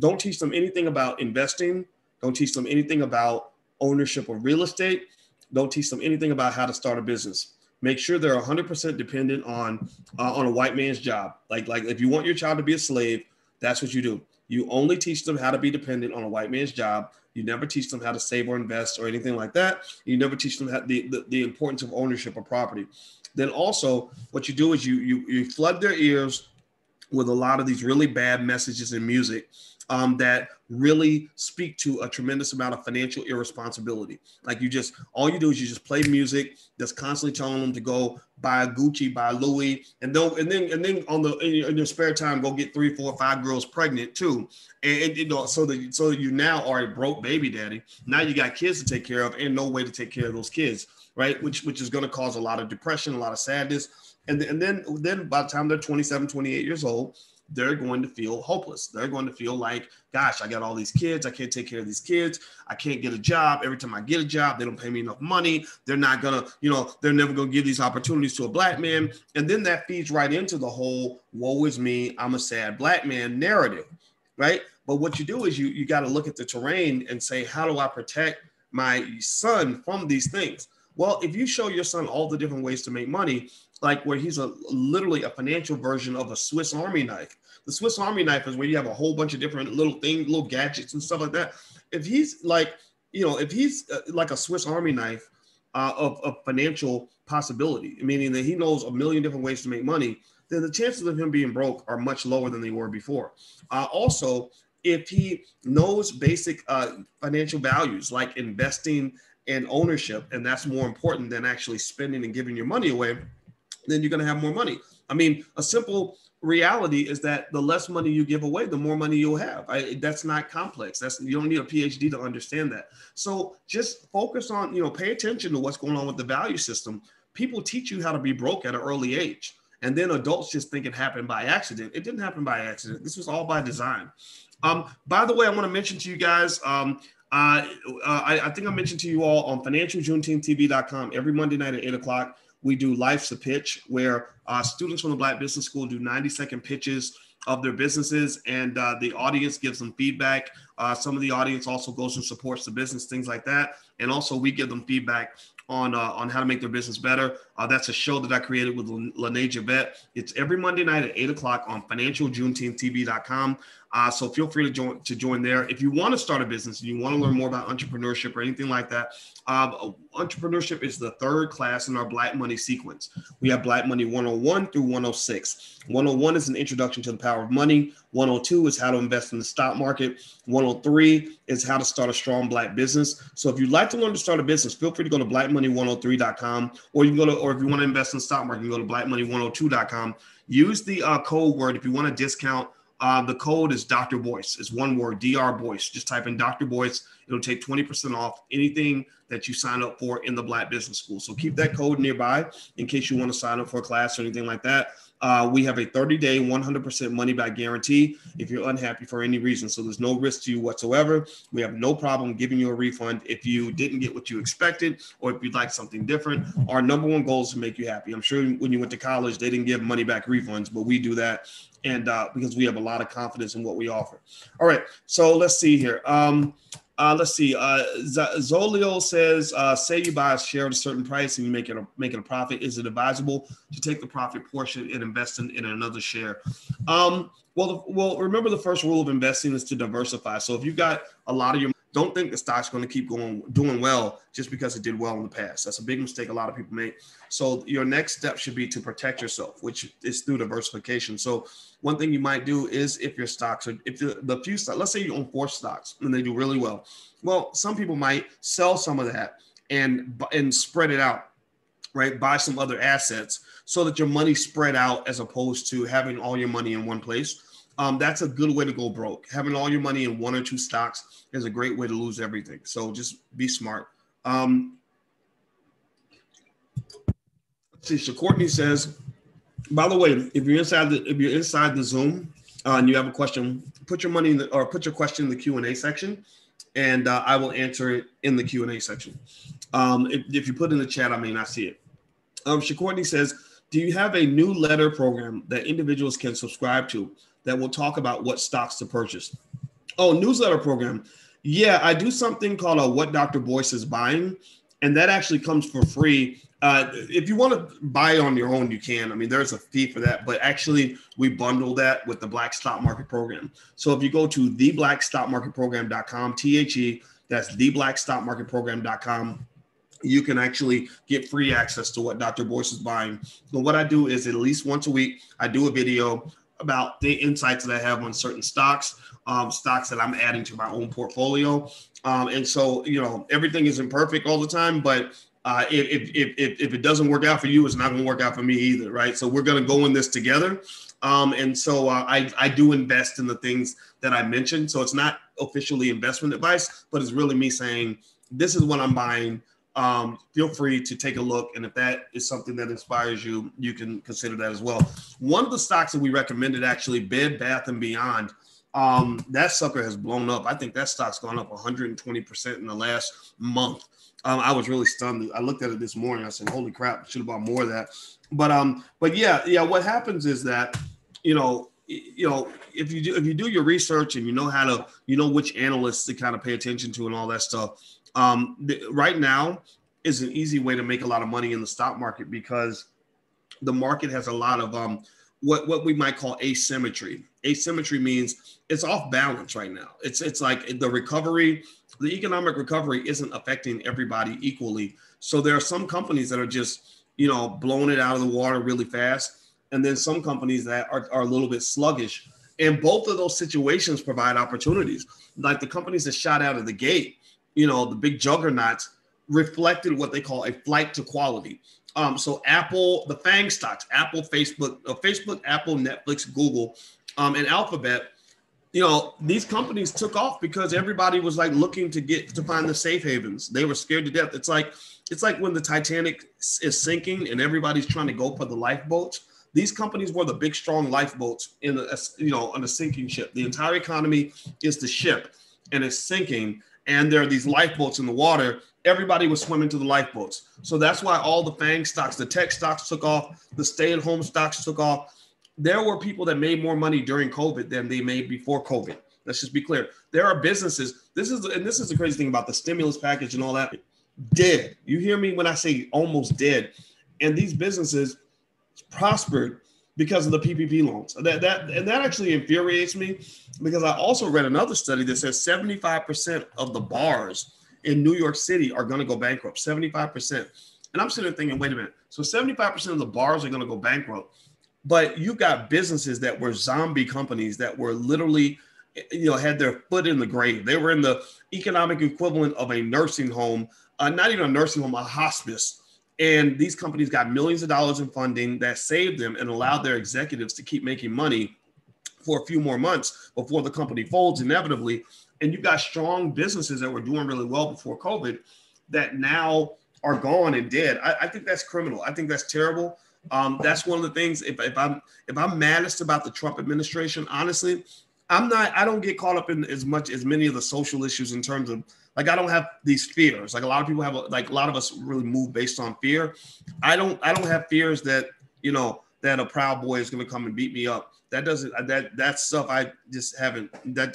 Don't teach them anything about investing. Don't teach them anything about ownership of real estate. Don't teach them anything about how to start a business. Make sure they're 100% dependent on a white man's job. Like if you want your child to be a slave, that's what you do. You only teach them how to be dependent on a white man's job. You never teach them how to save or invest or anything like that. You never teach them the importance of ownership of property. Then also what you do is you flood their ears with a lot of these really bad messages in music that really speak to a tremendous amount of financial irresponsibility. Like all you do is you just play music that's constantly telling them to go buy Gucci, buy Louis, and then in your spare time go get 3, 4, 5 girls pregnant too, and so that you now are a broke baby daddy. Now you got kids to take care of and no way to take care of those kids, right? Which is going to cause a lot of depression, a lot of sadness, and then by the time they're 27, 28 years old, they're going to feel hopeless. They're going to feel like, gosh, I got all these kids. I can't take care of these kids. I can't get a job. Every time I get a job, they don't pay me enough money. They're not going to, they're never going to give these opportunities to a black man. And then that feeds right into the whole woe is me, I'm a sad black man narrative, right? But what you do is you got to look at the terrain and say, how do I protect my son from these things? Well, if you show your son all the different ways to make money, like where he's literally a financial version of a Swiss Army knife. The Swiss Army knife is where you have a whole bunch of different little things, little gadgets and stuff like that. If he's like, like a Swiss Army knife of financial possibility, meaning that he knows a million different ways to make money, then the chances of him being broke are much lower than they were before. Also, if he knows basic financial values like investing and ownership, and that's more important than actually spending and giving your money away, then you're going to have more money. I mean, a simple reality is that the less money you give away, the more money you'll have. That's not complex. You don't need a PhD to understand that. So just focus on, pay attention to what's going on with the value system. People teach you how to be broke at an early age. And then adults just think it happened by accident. It didn't happen by accident. This was all by design. By the way, I want to mention to you guys, I think I mentioned to you all on financialjuneteenth.tv.com every Monday night at 8 o'clock. We do Life's a Pitch, where students from the Black Business School do 90-second pitches of their businesses, and the audience gives them feedback. Some of the audience also goes and supports the business, things like that. And also we give them feedback on how to make their business better. That's a show that I created with Lene Javette. It's every Monday night at 8 o'clock on financialjuneteenth.tv.com. So feel free to join there. If you want to start a business and you want to learn more about entrepreneurship or anything like that, entrepreneurship is the third class in our Black Money sequence. We have Black Money 101 through 106. 101 is an introduction to the power of money. 102 is how to invest in the stock market. 103 is how to start a strong Black business. So if you'd like to learn to start a business, feel free to go to blackmoney103.com, or you can or if you want to invest in the stock market, you can go to blackmoney102.com. Use the code word if you want a discount. The code is Dr. Boyce. It's one word, Dr. Boyce. Just type in Dr. Boyce. It'll take 20% off anything that you sign up for in the Black Business School. So keep that code nearby in case you want to sign up for a class or anything like that. We have a 30-day, 100% money back guarantee if you're unhappy for any reason. So there's no risk to you whatsoever. We have no problem giving you a refund if you didn't get what you expected or if you'd like something different. Our number one goal is to make you happy. I'm sure when you went to college, they didn't give money back refunds, but we do that. And because we have a lot of confidence in what we offer. All right, so let's see here. Let's see. Zolio says, say you buy a share at a certain price and you make it a profit. Is it advisable to take the profit portion and invest in another share? Well, remember the first rule of investing is to diversify. So if you've got a lot of your, don't think the stock's going to keep doing well just because it did well in the past. That's a big mistake a lot of people make. So your next step should be to protect yourself, which is through diversification. So one thing you might do is if your stocks are, if the few stocks, let's say you own 4 stocks and they do really well. Well, some people might sell some of that and spread it out, right? Buy some other assets so that your money's spread out as opposed to having all your money in one place. That's a good way to go broke. Having all your money in 1 or 2 stocks is a great way to lose everything. So just be smart. Let's see. Courtney says, by the way, if you're inside the Zoom and you have a question, put your question in the Q&A section, and I will answer it in the Q&A section. If you put in the chat, I may not see it. Courtney says, do you have a new letter program that individuals can subscribe to that will talk about what stocks to purchase? Oh, newsletter program. Yeah, I do something called a What Dr. Boyce is Buying, and that actually comes for free. If you want to buy on your own, you can. I mean, there's a fee for that, but actually we bundle that with the Black Stock Market Program. So if you go to theblackstockmarketprogram.com, THE, that's theblackstockmarketprogram.com, you can actually get free access to what Dr. Boyce is buying. But what I do is at least once a week, I do a video about the insights that I have on certain stocks, stocks that I'm adding to my own portfolio. And so, everything isn't perfect all the time, but if it doesn't work out for you, it's not going to work out for me either, right? So we're going to go in this together. And so I do invest in the things that I mentioned. So it's not officially investment advice, but it's really me saying, this is what I'm buying. Feel free to take a look. And if that is something that inspires you, you can consider that as well. One of the stocks that we recommended, actually, Bed Bath & Beyond, that sucker has blown up. I think that stock's gone up 120% in the last month. I was really stunned. I looked at it this morning. I said, holy crap, I should have bought more of that. But yeah, what happens is that, if you do your research and you know which analysts to kind of pay attention to and all that stuff, right now is an easy way to make a lot of money in the stock market because the market has a lot of what we might call asymmetry. Asymmetry means it's off balance right now. It's like the economic recovery isn't affecting everybody equally. So there are some companies that are just, blowing it out of the water really fast. And then some companies that are a little bit sluggish. And both of those situations provide opportunities. Like the companies that shot out of the gate, the big juggernauts reflected what they call a flight to quality. So Apple, the FANG stocks, Apple, Facebook, Apple, Netflix, Google, and Alphabet, these companies took off because everybody was like looking to find the safe havens. They were scared to death. It's like when the Titanic is sinking and everybody's trying to go for the lifeboats. These companies were the big, strong lifeboats on a sinking ship. The entire economy is the ship and it's sinking. And there are these lifeboats in the water. Everybody was swimming to the lifeboats. So that's why all the FANG stocks, the tech stocks took off, the stay-at-home stocks took off. There were people that made more money during COVID than they made before COVID. Let's just be clear. There are businesses. This is the crazy thing about the stimulus package and all that. Dead. You hear me when I say almost dead. And these businesses prospered because of the PPP loans. That actually infuriates me, because I also read another study that says 75% of the bars in New York City are going to go bankrupt. 75%. And I'm sitting there thinking, wait a minute. So 75% of the bars are going to go bankrupt. But you got businesses that were zombie companies that were literally, had their foot in the grave. They were in the economic equivalent of a nursing home, not even a nursing home, a hospice. And these companies got millions of dollars in funding that saved them and allowed their executives to keep making money for a few more months before the company folds inevitably. And you've got strong businesses that were doing really well before COVID that now are gone and dead. I think that's criminal. I think that's terrible. That's one of the things. If I'm maddest about the Trump administration, honestly, I don't get caught up in as many of the social issues in terms of, like, I don't have these fears. Like a lot of people have, like a lot of us really move based on fear. I don't have fears that, that a Proud Boy is going to come and beat me up. That stuff I just haven't, I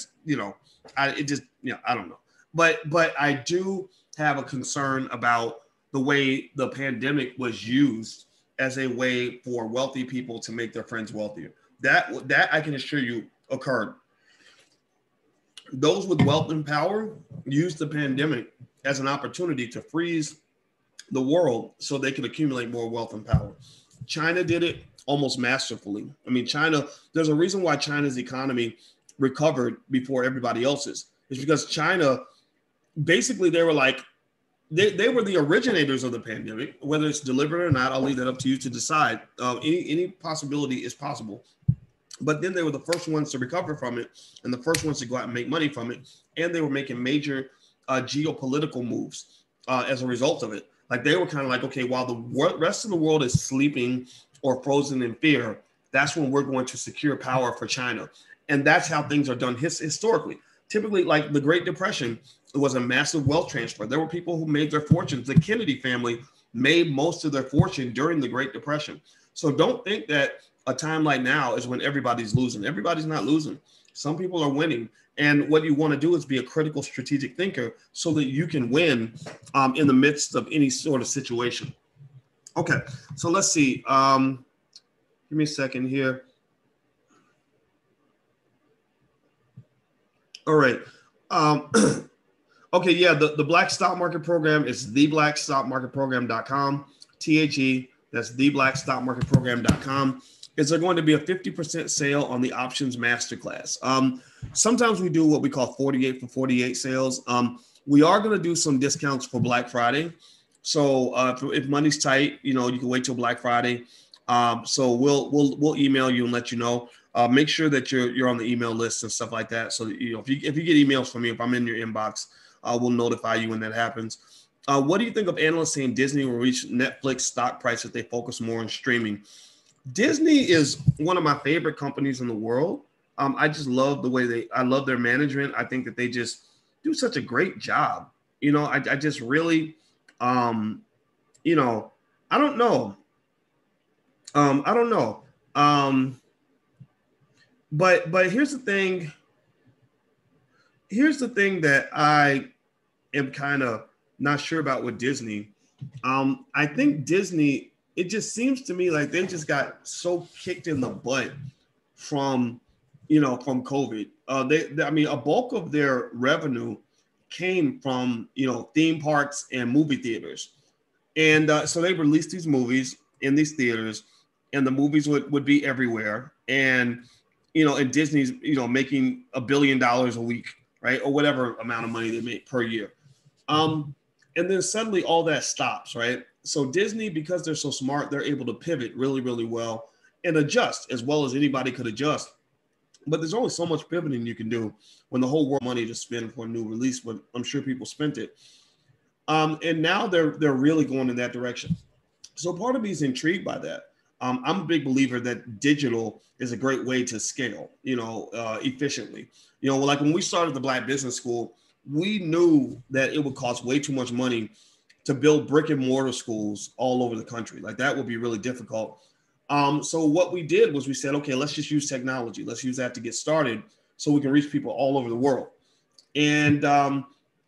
don't know. But I do have a concern about the way the pandemic was used as a way for wealthy people to make their friends wealthier. That I can assure you occurred. Those with wealth and power used the pandemic as an opportunity to freeze the world so they could accumulate more wealth and power. China did it almost masterfully. I mean, there's a reason why China's economy recovered before everybody else's. It's because China, basically, they were like, they were the originators of the pandemic. Whether it's deliberate or not, I'll leave that up to you to decide. Any possibility is possible. But then they were the first ones to recover from it and the first ones to go out and make money from it. And they were making major geopolitical moves as a result of it. Like they were kind of like, okay, while the rest of the world is sleeping or frozen in fear, that's when we're going to secure power for China. And that's how things are done historically. Typically, like the Great Depression, it was a massive wealth transfer. There were people who made their fortunes. The Kennedy family made most of their fortune during the Great Depression. So don't think that a time like now is when everybody's losing. Everybody's not losing. Some people are winning. And what you want to do is be a critical strategic thinker so that you can win in the midst of any sort of situation. Okay, so let's see. Give me a second here. All right. Okay, yeah, the Black Stock Market Program is theblackstockmarketprogram.com. THE, that's theblackstockmarketprogram.com. Is there going to be a 50% sale on the options masterclass? Sometimes we do what we call 48 for 48 sales. We are going to do some discounts for Black Friday. So if money's tight, you can wait till Black Friday. So we'll email you and let you know. Make sure that you're on the email list and stuff like that. So that, if you get emails from me, if I'm in your inbox, we'll notify you when that happens. What do you think of analysts saying Disney will reach Netflix stock price if they focus more on streaming? Disney is one of my favorite companies in the world. I just love the way I love their management. I think that they just do such a great job. I just really, I don't know. But here's the thing. Here's the thing that I am kind of not sure about with Disney. I think Disney, it just seems to me like they just got so kicked in the butt from COVID. A bulk of their revenue came from, theme parks and movie theaters. And so they released these movies in these theaters and the movies would be everywhere. And, and Disney's, making $1 billion a week, right? Or whatever amount of money they make per year. And then suddenly all that stops, right? So Disney, because they're so smart, they're able to pivot really, really well and adjust as well as anybody could adjust. But there's only so much pivoting you can do when the whole world money to spend for a new release, but I'm sure people spent it. And now they're really going in that direction. So part of me is intrigued by that. I'm a big believer that digital is a great way to scale, efficiently. Like when we started the Black Business School, we knew that it would cost way too much money to build brick and mortar schools all over the country. Like that would be really difficult. So what we did was we said, okay, let's just use technology. Let's use that to get started so we can reach people all over the world. And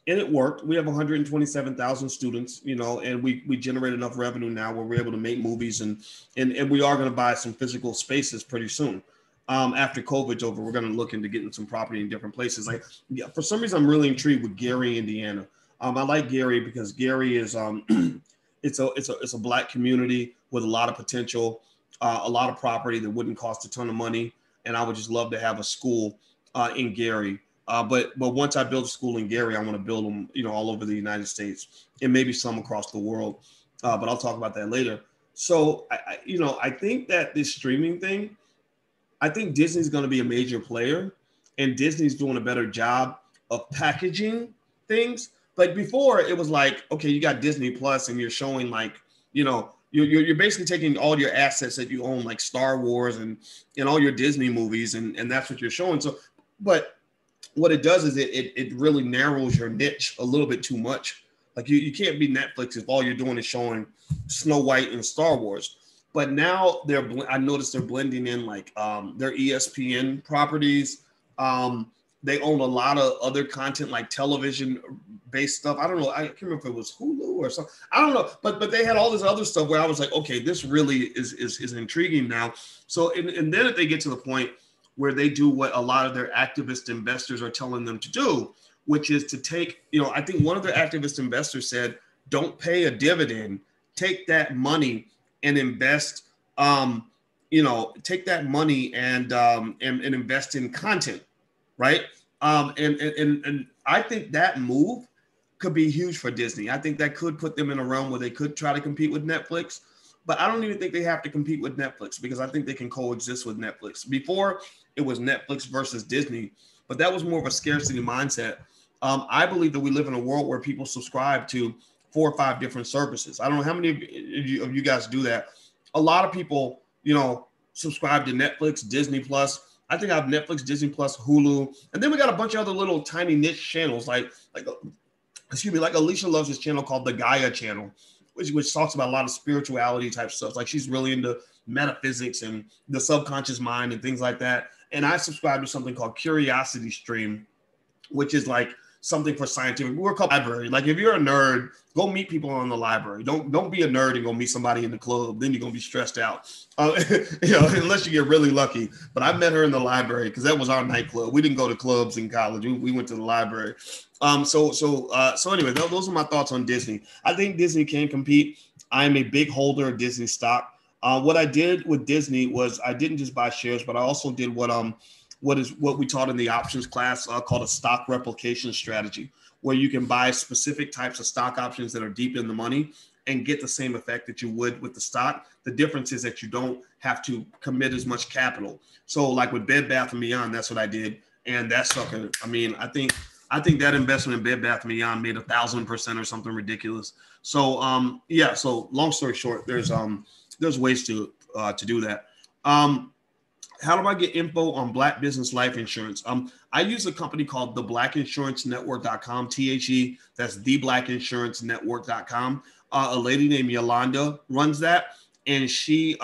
it worked. We have 127,000 students, and we generate enough revenue now where we're able to make movies, and we are going to buy some physical spaces pretty soon. After COVID's over, we're going to look into getting some property in different places. Like, for some reason, I'm really intrigued with Gary, Indiana. I like Gary because Gary is it's a Black community with a lot of potential, a lot of property that wouldn't cost a ton of money, and I would just love to have a school in Gary. But once I build a school in Gary, I want to build them, all over the United States and maybe some across the world. But I'll talk about that later. So I think that this streaming thing, I think Disney's going to be a major player, and Disney's doing a better job of packaging things. Like before, it was like, okay, you got Disney Plus, and you're showing like, you're basically taking all your assets that you own, like Star Wars and all your Disney movies, and that's what you're showing. So, but what it does is it really narrows your niche a little bit too much. Like you can't be Netflix if all you're doing is showing Snow White and Star Wars. But now I noticed they're blending in like their ESPN properties. They own a lot of other content like television based stuff. I don't know. I can't remember if it was Hulu or something. I don't know. But they had all this other stuff where I was like, okay, this really is intriguing now. So and then if they get to the point where they do what a lot of their activist investors are telling them to do, which is to take, I think one of their activist investors said, don't pay a dividend, take that money and invest, take that money and invest in content, right? And I think that move could be huge for Disney. I think that could put them in a realm where they could try to compete with Netflix, but I don't even think they have to compete with Netflix because I think they can coexist with Netflix. Before, it was Netflix versus Disney, but that was more of a scarcity mindset. I believe that we live in a world where people subscribe to 4 or 5 different services. I don't know how many of you guys do that. A lot of people, subscribe to Netflix, Disney Plus. I think I have Netflix, Disney Plus, Hulu, and then we got a bunch of other little tiny niche channels like Alicia loves this channel called the Gaia channel, which talks about a lot of spirituality type stuff. Like she's really into metaphysics and the subconscious mind and things like that. And I subscribe to something called Curiosity Stream, which is like something for scientific. We're called library. Like if you're a nerd, go meet people in the library. Don't be a nerd and go meet somebody in the club. Then you're gonna be stressed out. Unless you get really lucky. But I met her in the library because that was our nightclub. We didn't go to clubs in college. We went to the library. So anyway, those are my thoughts on Disney. I think Disney can compete. I'm a big holder of Disney stock. What I did with Disney was I didn't just buy shares, but I also did what we taught in the options class called a stock replication strategy, where you can buy specific types of stock options that are deep in the money and get the same effect that you would with the stock. The difference is that you don't have to commit as much capital. So like with Bed Bath & Beyond, that's what I did. And that sucker, I mean, I think that investment in Bed Bath & Beyond made 1,000% or something ridiculous. So so long story short, there's ways to do that. How do I get info on Black business life insurance? I use a company called theblackinsurancenetwork.com, THE, that's theblackinsurancenetwork.com. A lady named Yolanda runs that, and she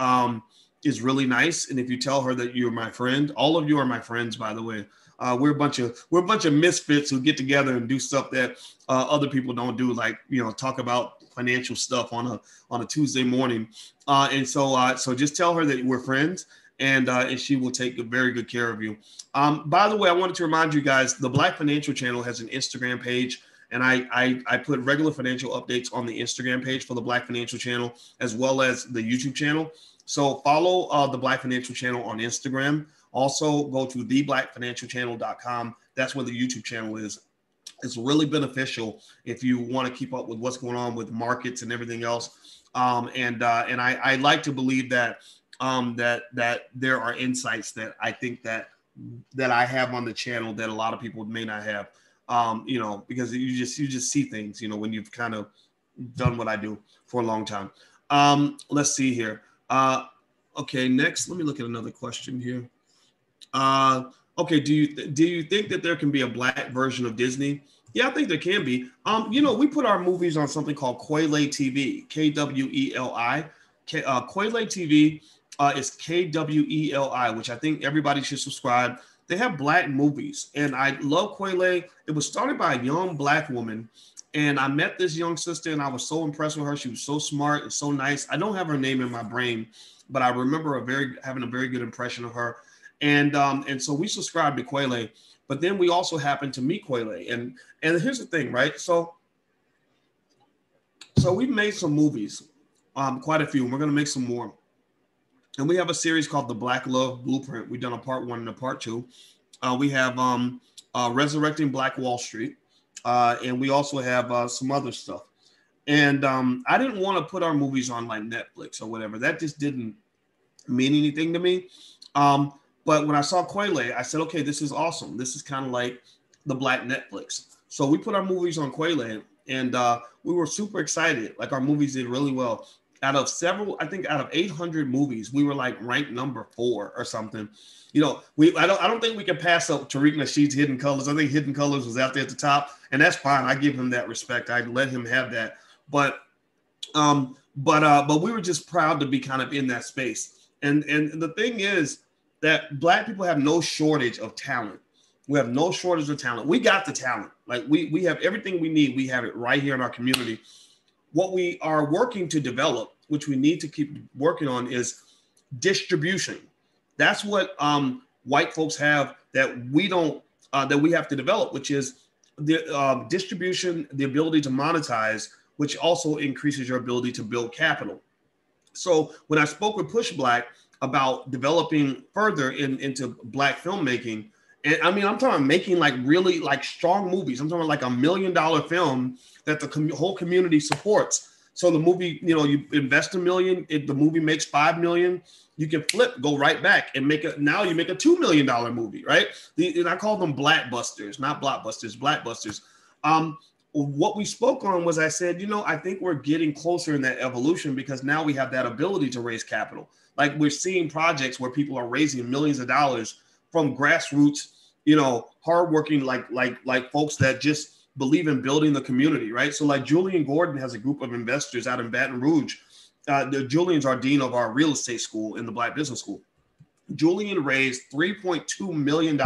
is really nice. And if you tell her that you're my friend, all of you are my friends, by the way. We're a bunch of misfits who get together and do stuff that other people don't do, like talk about financial stuff on a Tuesday morning. So just tell her that we're friends, and she will take very good care of you. By the way, I wanted to remind you guys, the Black Financial Channel has an Instagram page, and I put regular financial updates on the Instagram page for the Black Financial Channel as well as the YouTube channel. So follow the Black Financial Channel on Instagram. Also, go to theblackfinancialchannel.com. That's where the YouTube channel is. It's really beneficial if you want to keep up with what's going on with markets and everything else. And I like to believe that that there are insights that I think that I have on the channel that a lot of people may not have. Because you just see things, when you've kind of done what I do for a long time. Let's see here. Okay, next, let me look at another question here. Okay, do you think that there can be a Black version of Disney? Yeah, I think there can be. We put our movies on something called Kweli TV, KWELI. Kweli TV It's KWELI, which I think everybody should subscribe. They have black movies, and I love Quele. It was started by a young black woman, and I met this young sister, and I was so impressed with her. She was so smart and so nice. I don't have her name in my brain, but I remember having a very good impression of her. And so we subscribed to Quele, but then we also happened to meet Quele. And here's the thing, right? So we've made some movies, quite a few, and we're going to make some more. And we have a series called The Black Love Blueprint. We've done a part 1 and a part 2. We have Resurrecting Black Wall Street. And we also have some other stuff. And I didn't want to put our movies on like Netflix or whatever. That just didn't mean anything to me. But when I saw Quele, I said, okay, this is awesome. This is kind of like the Black Netflix. So we put our movies on Quele, and we were super excited. Like, our movies did really well. Out of 800 movies, we were like ranked number 4 or something. You know, I don't think we can pass up Tariq Nasheed's Hidden Colors. I think Hidden Colors was out there at the top, and that's fine. I give him that respect. I let him have that. But we were just proud to be kind of in that space. And the thing is that Black people have no shortage of talent. We have no shortage of talent. We got the talent. Like, we have everything we need. We have it right here in our community. What we are working to develop, which we need to keep working on, is distribution. That's what white folks have that we don't, that we have to develop, which is the distribution, the ability to monetize, which also increases your ability to build capital. So when I spoke with Push Black about developing further into Black filmmaking, and I mean, I'm talking making like really like strong movies. I'm talking like $1 million film that the whole community supports. So the movie, you know, you invest $1 million, if the movie makes $5 million, you can flip, go right back and now you make a $2 million movie, right? And I call them Blackbusters, not blockbusters, Blackbusters. What we spoke on was, I said, you know, I think we're getting closer in that evolution because now we have that ability to raise capital. Like, we're seeing projects where people are raising millions of dollars from grassroots, you know, hardworking, like folks that just believe in building the community, right? So like Julian Gordon has a group of investors out in Baton Rouge. Julian's our dean of our real estate school in the Black Business School. Julian raised $3.2 million,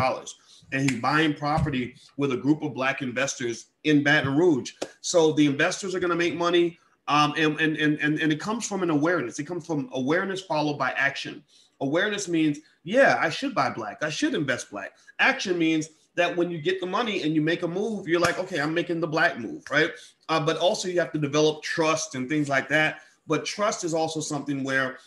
and he's buying property with a group of Black investors in Baton Rouge. So the investors are going to make money, and it comes from an awareness. It comes from awareness followed by action. Awareness means, yeah, I should buy Black. I should invest Black. Action means that when you get the money and you make a move, you're like, okay, I'm making the Black move, right? But also you have to develop trust and things like that. But trust is also something where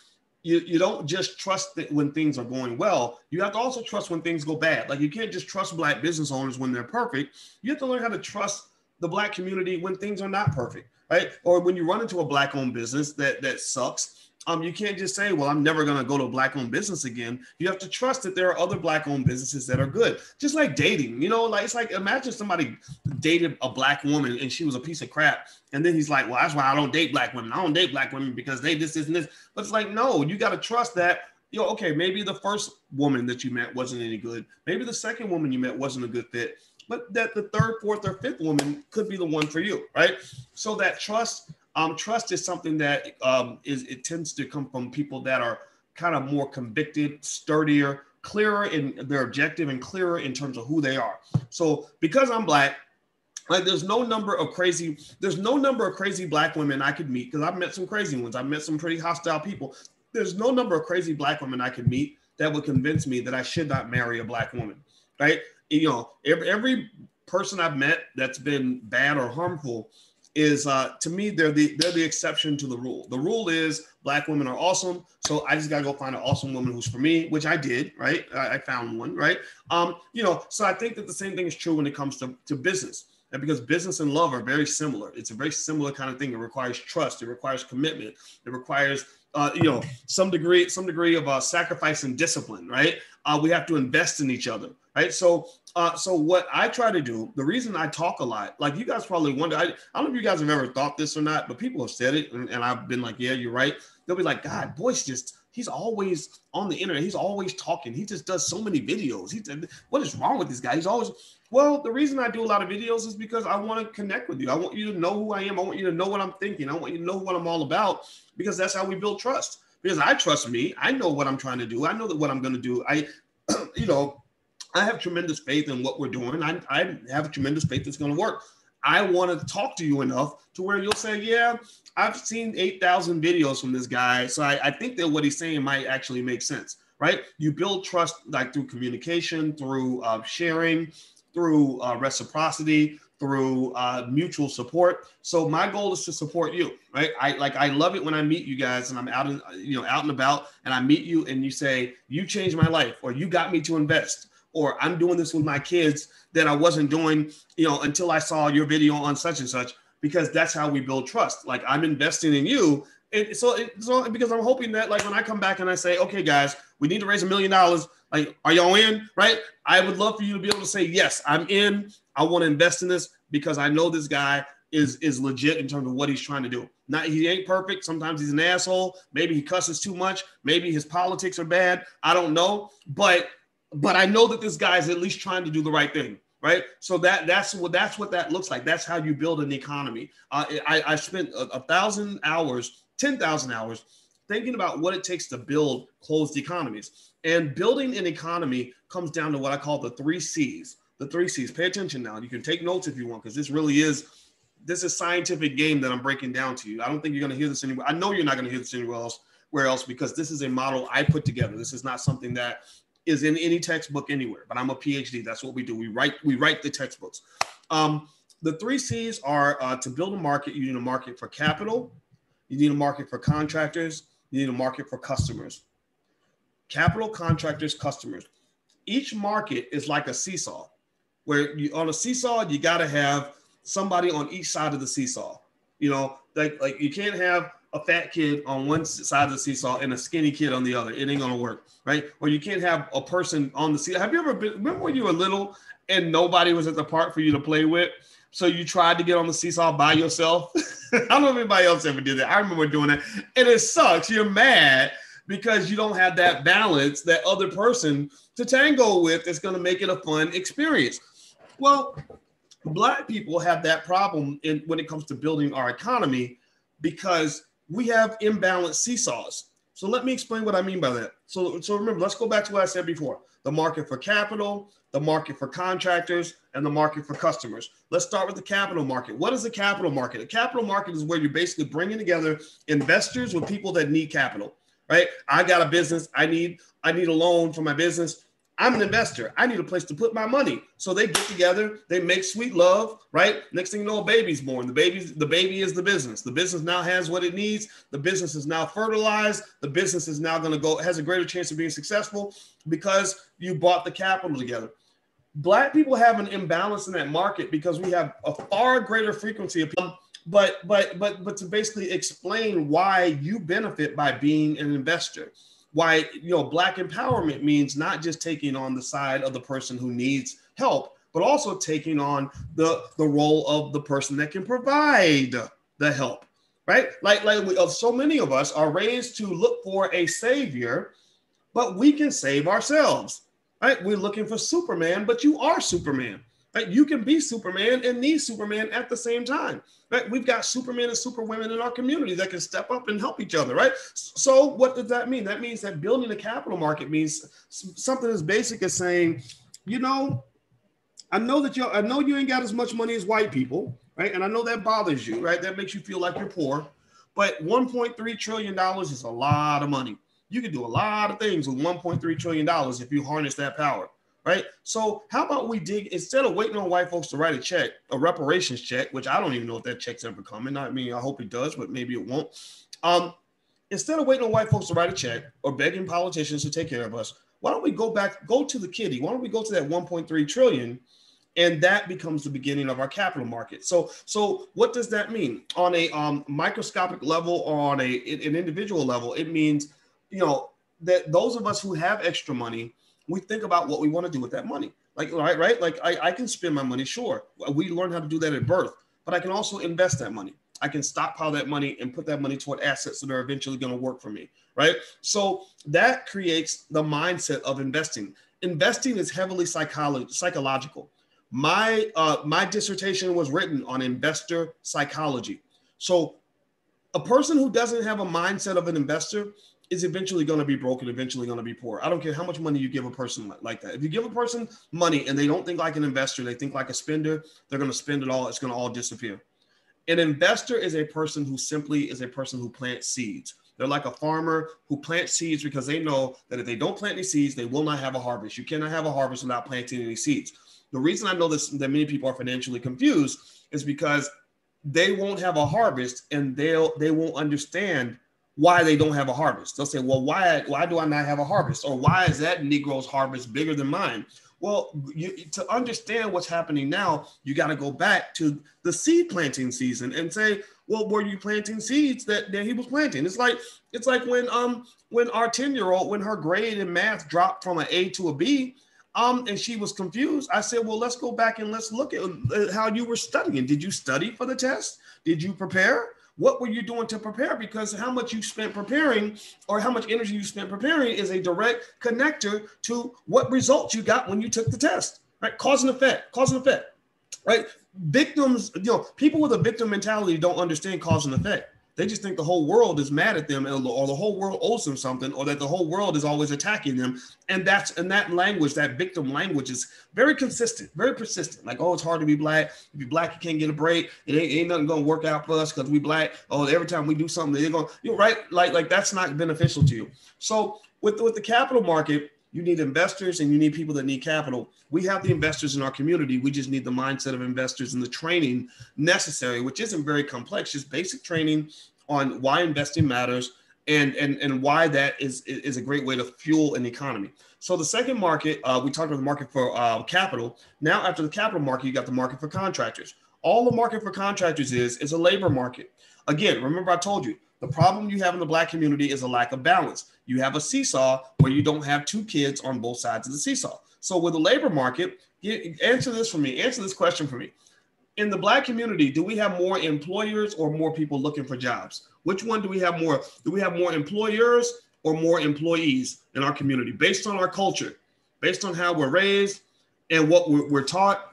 you don't just trust when things are going well. You have to also trust when things go bad. Like, you can't just trust Black business owners when they're perfect. You have to learn how to trust the Black community when things are not perfect, right? Or when you run into a Black-owned business that sucks, you can't just say, well, I'm never going to go to a Black-owned business again. You have to trust that there are other Black-owned businesses that are good. Just like dating, you know, like, it's like, imagine somebody dated a Black woman and she was a piece of crap. And then he's like, well, that's why I don't date Black women. I don't date Black women because they this, and this. But it's like, no, you got to trust that, you know, okay, maybe the first woman that you met wasn't any good. Maybe the second woman you met wasn't a good fit. But that the third, fourth, or fifth woman could be the one for you, right? So that trust is something that it tends to come from people that are kind of more convicted, sturdier, clearer in their objective, and clearer in terms of who they are. So because I'm Black, like, there's no number of crazy Black women I could meet, because I've met some crazy ones. I've met some pretty hostile people. There's no number of crazy Black women I could meet that would convince me that I should not marry a Black woman, right? You know, every person I've met that's been bad or harmful is, to me, they're the exception to the rule. The rule is Black women are awesome, so I just gotta go find an awesome woman who's for me, which I did, right? I found one, right? You know, so I think that the same thing is true when it comes to business, and because business and love are very similar. It's a very similar kind of thing. It requires trust. It requires commitment. It requires you know, some degree of sacrifice and discipline, right? We have to invest in each other, right? So what I try to do, the reason I talk a lot, like, you guys probably wonder, I don't know if you guys have ever thought this or not, but people have said it, and I've been like, yeah, you're right. They'll be like, God, Boyce he's always on the internet. He's always talking. He just does so many videos. What is wrong with this guy? Well, the reason I do a lot of videos is because I want to connect with you. I want you to know who I am. I want you to know what I'm thinking. I want you to know what I'm all about, because that's how we build trust. because I trust me. I know what I'm trying to do. I know that what I'm going to do. I have tremendous faith in what we're doing. I have tremendous faith it's going to work. I want to talk to you enough to where you'll say, yeah, I've seen 8,000 videos from this guy. So I think that what he's saying might actually make sense, right? You build trust like through communication, through sharing, through reciprocity, through mutual support. So my goal is to support you, right? I love it when I meet you guys and I'm out and about and I meet you and you say, you changed my life, or you got me to invest, or I'm doing this with my kids that I wasn't doing, until I saw your video on such and such, because that's how we build trust. Like, I'm investing in you. And so because I'm hoping that, like, when I come back and I say, okay, guys, we need to raise $1 million. Like, are y'all in? Right? I would love for you to be able to say, yes, I'm in. I want to invest in this because I know this guy is legit in terms of what he's trying to do. He ain't perfect. Sometimes he's an asshole. Maybe he cusses too much. Maybe his politics are bad. I don't know. But I know that this guy is at least trying to do the right thing, right? So that's what that looks like. That's how you build an economy. I spent 1,000 hours, 10,000 hours thinking about what it takes to build closed economies. And building an economy comes down to what I call the 3 C's. The 3 C's. Pay attention now. You can take notes if you want, because this is scientific game that I'm breaking down to you. I don't think you're going to hear this anywhere. I know you're not going to hear this anywhere else, because this is a model I put together. This is not something that is in any textbook anywhere, but I'm a PhD. That's what we do. We write the textbooks. The 3 C's are to build a market. You need a market for capital. You need a market for contractors. You need a market for customers. Capital, contractors, customers. Each market is like a seesaw, where on a seesaw, you got to have somebody on each side of the seesaw. Like you can't have a fat kid on one side of the seesaw and a skinny kid on the other. It ain't gonna work, right? Or you can't have a person on the seesaw. Have you ever remember when you were little and nobody was at the park for you to play with? So you tried to get on the seesaw by yourself? I don't know if anybody else ever did that. I remember doing that. And it sucks. You're mad because you don't have that balance, that other person to tango with that's gonna make it a fun experience. Well, Black people have that problem when it comes to building our economy, because we have imbalanced seesaws. So let me explain what I mean by that. So remember, let's go back to what I said before. The market for capital, the market for contractors, and the market for customers. Let's start with the capital market. What is the capital market? The capital market is where you're basically bringing together investors with people that need capital, right? I got a business. I need a loan for my business. I'm an investor. I need a place to put my money. So they get together, they make sweet love, right? Next thing you know, a baby's born. The baby is the business. The business now has what it needs. The business is now fertilized. The business is now has a greater chance of being successful because you bought the capital together. Black people have an imbalance in that market because we have a far greater frequency of but to basically explain why you benefit by being an investor. Why, Black empowerment means not just taking on the side of the person who needs help, but also taking on the role of the person that can provide the help, right? So many of us are raised to look for a savior, but we can save ourselves, right? We're looking for Superman, but you are Superman, right? You can be Superman and need Superman at the same time, right? We've got Supermen and Superwomen in our community that can step up and help each other, right? So what does that mean? That means that building a capital market means something as basic as saying, I know you ain't got as much money as white people, right? And I know that bothers you, right? That makes you feel like you're poor, but $1.3 trillion is a lot of money. You can do a lot of things with $1.3 trillion if you harness that power. Right. So how about we instead of waiting on white folks to write a reparations check, which I don't even know if that check's ever coming. I mean, I hope it does, but maybe it won't. Instead of waiting on white folks to write a check or begging politicians to take care of us, why don't we go to the kitty? Why don't we go to that 1.3 trillion? And that becomes the beginning of our capital market. So what does that mean? On a microscopic level or on an individual level, it means, that those of us who have extra money, we think about what we want to do with that money. Right? Like I can spend my money, sure. We learn how to do that at birth, but I can also invest that money. I can stockpile that money and put that money toward assets that are eventually going to work for me, right? So that creates the mindset of investing. Investing is heavily psychological. My dissertation was written on investor psychology. So a person who doesn't have a mindset of an investor is eventually going to be broke and eventually going to be poor. I don't care how much money you give a person like that. If you give a person money and they don't think like an investor, they think like a spender, they're going to spend it all. It's going to all disappear. An investor is a person who simply is a person who plants seeds. They're like a farmer who plants seeds because they know that if they don't plant any seeds, they will not have a harvest. You cannot have a harvest without planting any seeds. The reason I know this, that many people are financially confused, is because they won't have a harvest and they won't understand why they don't have a harvest. They'll say, well, why do I not have a harvest? Or why is that Negro's harvest bigger than mine? Well, to understand what's happening now, you got to go back to the seed planting season and say, well, were you planting seeds that he was planting? It's like when our 10-year-old, when her grade in math dropped from an A to a B, and she was confused. I said, well, let's go back and let's look at how you were studying. Did you study for the test? Did you prepare? What were you doing to prepare? Because how much you spent preparing or how much energy you spent preparing is a direct connector to what results you got when you took the test, right? Cause and effect, right? Victims, people with a victim mentality don't understand cause and effect. They just think the whole world is mad at them, or the whole world owes them something, or that the whole world is always attacking them. And that language, that victim language, is very consistent, very persistent. Like, oh, it's hard to be black. If you're black, you can't get a break. It ain't nothing gonna work out for us because we black. Oh, every time we do something, they're gonna, right? Like that's not beneficial to you. So with the capital market, you need investors and you need people that need capital. We have the investors in our community. We just need the mindset of investors and the training necessary, which isn't very complex, just basic training on why investing matters and why that is a great way to fuel an economy. So the second market, we talked about the market for capital. Now, after the capital market, you got the market for contractors. All the market for contractors is a labor market. Again, remember I told you, the problem you have in the black community is a lack of balance. You have a seesaw where you don't have two kids on both sides of the seesaw. So with the labor market, answer this question for me. In the black community, do we have more employers or more people looking for jobs? Which one do we have more? Do we have more employers or more employees in our community based on our culture, based on how we're raised and what we're taught?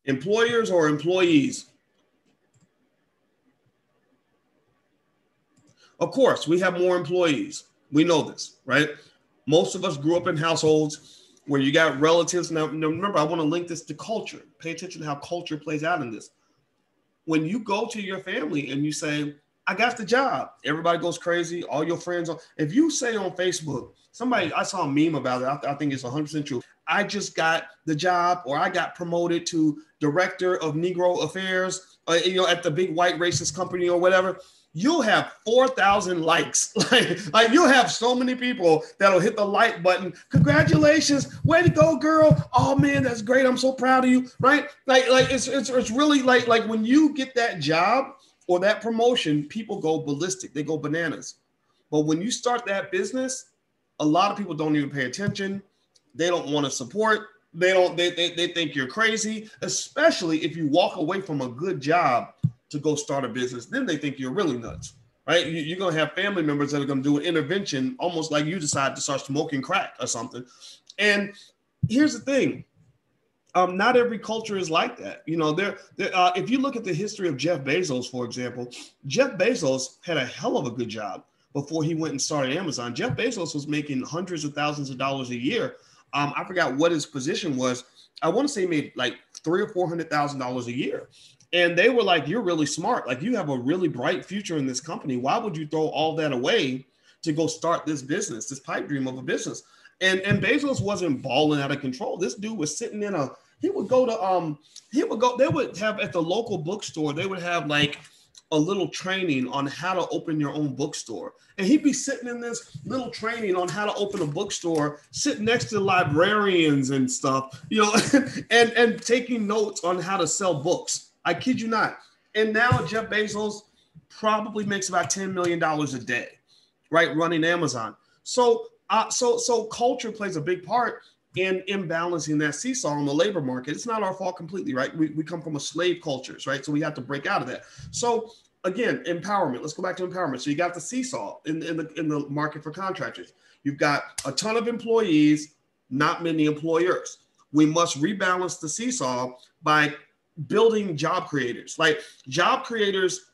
Employers or employees? Of course, we have more employees. We know this, right? Most of us grew up in households where you got relatives. Now remember, I want to link this to culture. Pay attention to how culture plays out in this. When you go to your family and you say, I got the job, everybody goes crazy. All your friends. If you say on Facebook, I saw a meme about it. I think it's 100% true. I just got the job, or I got promoted to director of Negro affairs, at the big white racist company or whatever. You'll have 4,000 likes. like you'll have so many people that'll hit the like button. Congratulations, way to go, girl! Oh man, that's great. I'm so proud of you. Right? Like it's really like when you get that job or that promotion, people go ballistic. They go bananas. But when you start that business, a lot of people don't even pay attention. They don't want to support. They think you're crazy, especially if you walk away from a good job to go start a business. Then they think you're really nuts, right? You're going to have family members that are going to do an intervention, almost like you decide to start smoking crack or something. And here's the thing. Not every culture is like that. If you look at the history of Jeff Bezos, for example, Jeff Bezos had a hell of a good job before he went and started Amazon. Jeff Bezos was making hundreds of thousands of dollars a year. I forgot what his position was. I want to say he made like $300,000 or $400,000 a year. And they were like, you're really smart. Like, you have a really bright future in this company. Why would you throw all that away to go start this business, this pipe dream of a business? And Bezos wasn't balling out of control. This dude was sitting they would have at the local bookstore, they would have like a little training on how to open your own bookstore. And he'd be sitting in this little training on how to open a bookstore, sitting next to librarians and stuff, and taking notes on how to sell books. I kid you not. And now Jeff Bezos probably makes about $10 million a day, right? Running Amazon. So culture plays a big part in imbalancing that seesaw on the labor market. It's not our fault completely, right? We come from a slave cultures, right? So we have to break out of that. So again, empowerment. Let's go back to empowerment. So you got the seesaw in the market for contractors. You've got a ton of employees, not many employers. we must rebalance the seesaw by building job creators. Like job creators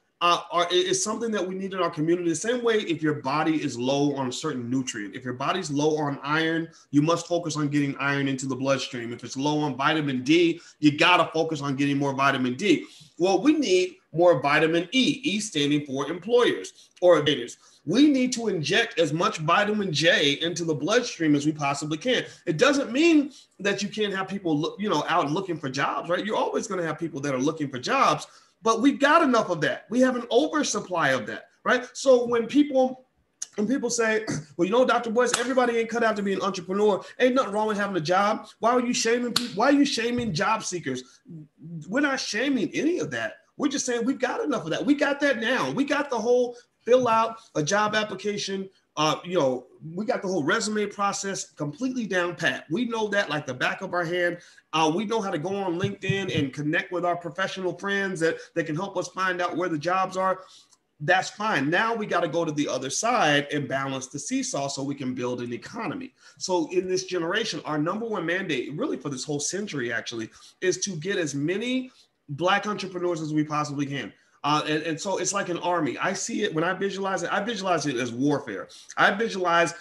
is something that we need in our community. The same way, if your body is low on a certain nutrient, if your body's low on iron, you must focus on getting iron into the bloodstream. If it's low on vitamin D, you got to focus on getting more vitamin D. Well, we need more vitamin E, E standing for employers or innovators. We need to inject as much vitamin J into the bloodstream as we possibly can. It doesn't mean that you can't have people, out looking for jobs, right? You're always going to have people that are looking for jobs, but we've got enough of that. We have an oversupply of that, right? So when people say, well, Dr. Boyce, everybody ain't cut out to be an entrepreneur. Ain't nothing wrong with having a job. Why are you shaming people? Why are you shaming job seekers? We're not shaming any of that. We're just saying we've got enough of that. We got that now. We got the whole fill out a job application. We got the whole resume process completely down pat. We know that like the back of our hand. We know how to go on LinkedIn and connect with our professional friends that can help us find out where the jobs are. That's fine. Now we got to go to the other side and balance the seesaw so we can build an economy. So in this generation, our number one mandate, really for this whole century actually, is to get as many Black entrepreneurs as we possibly can. And so it's like an army. I see it when I visualize it as warfare. I visualize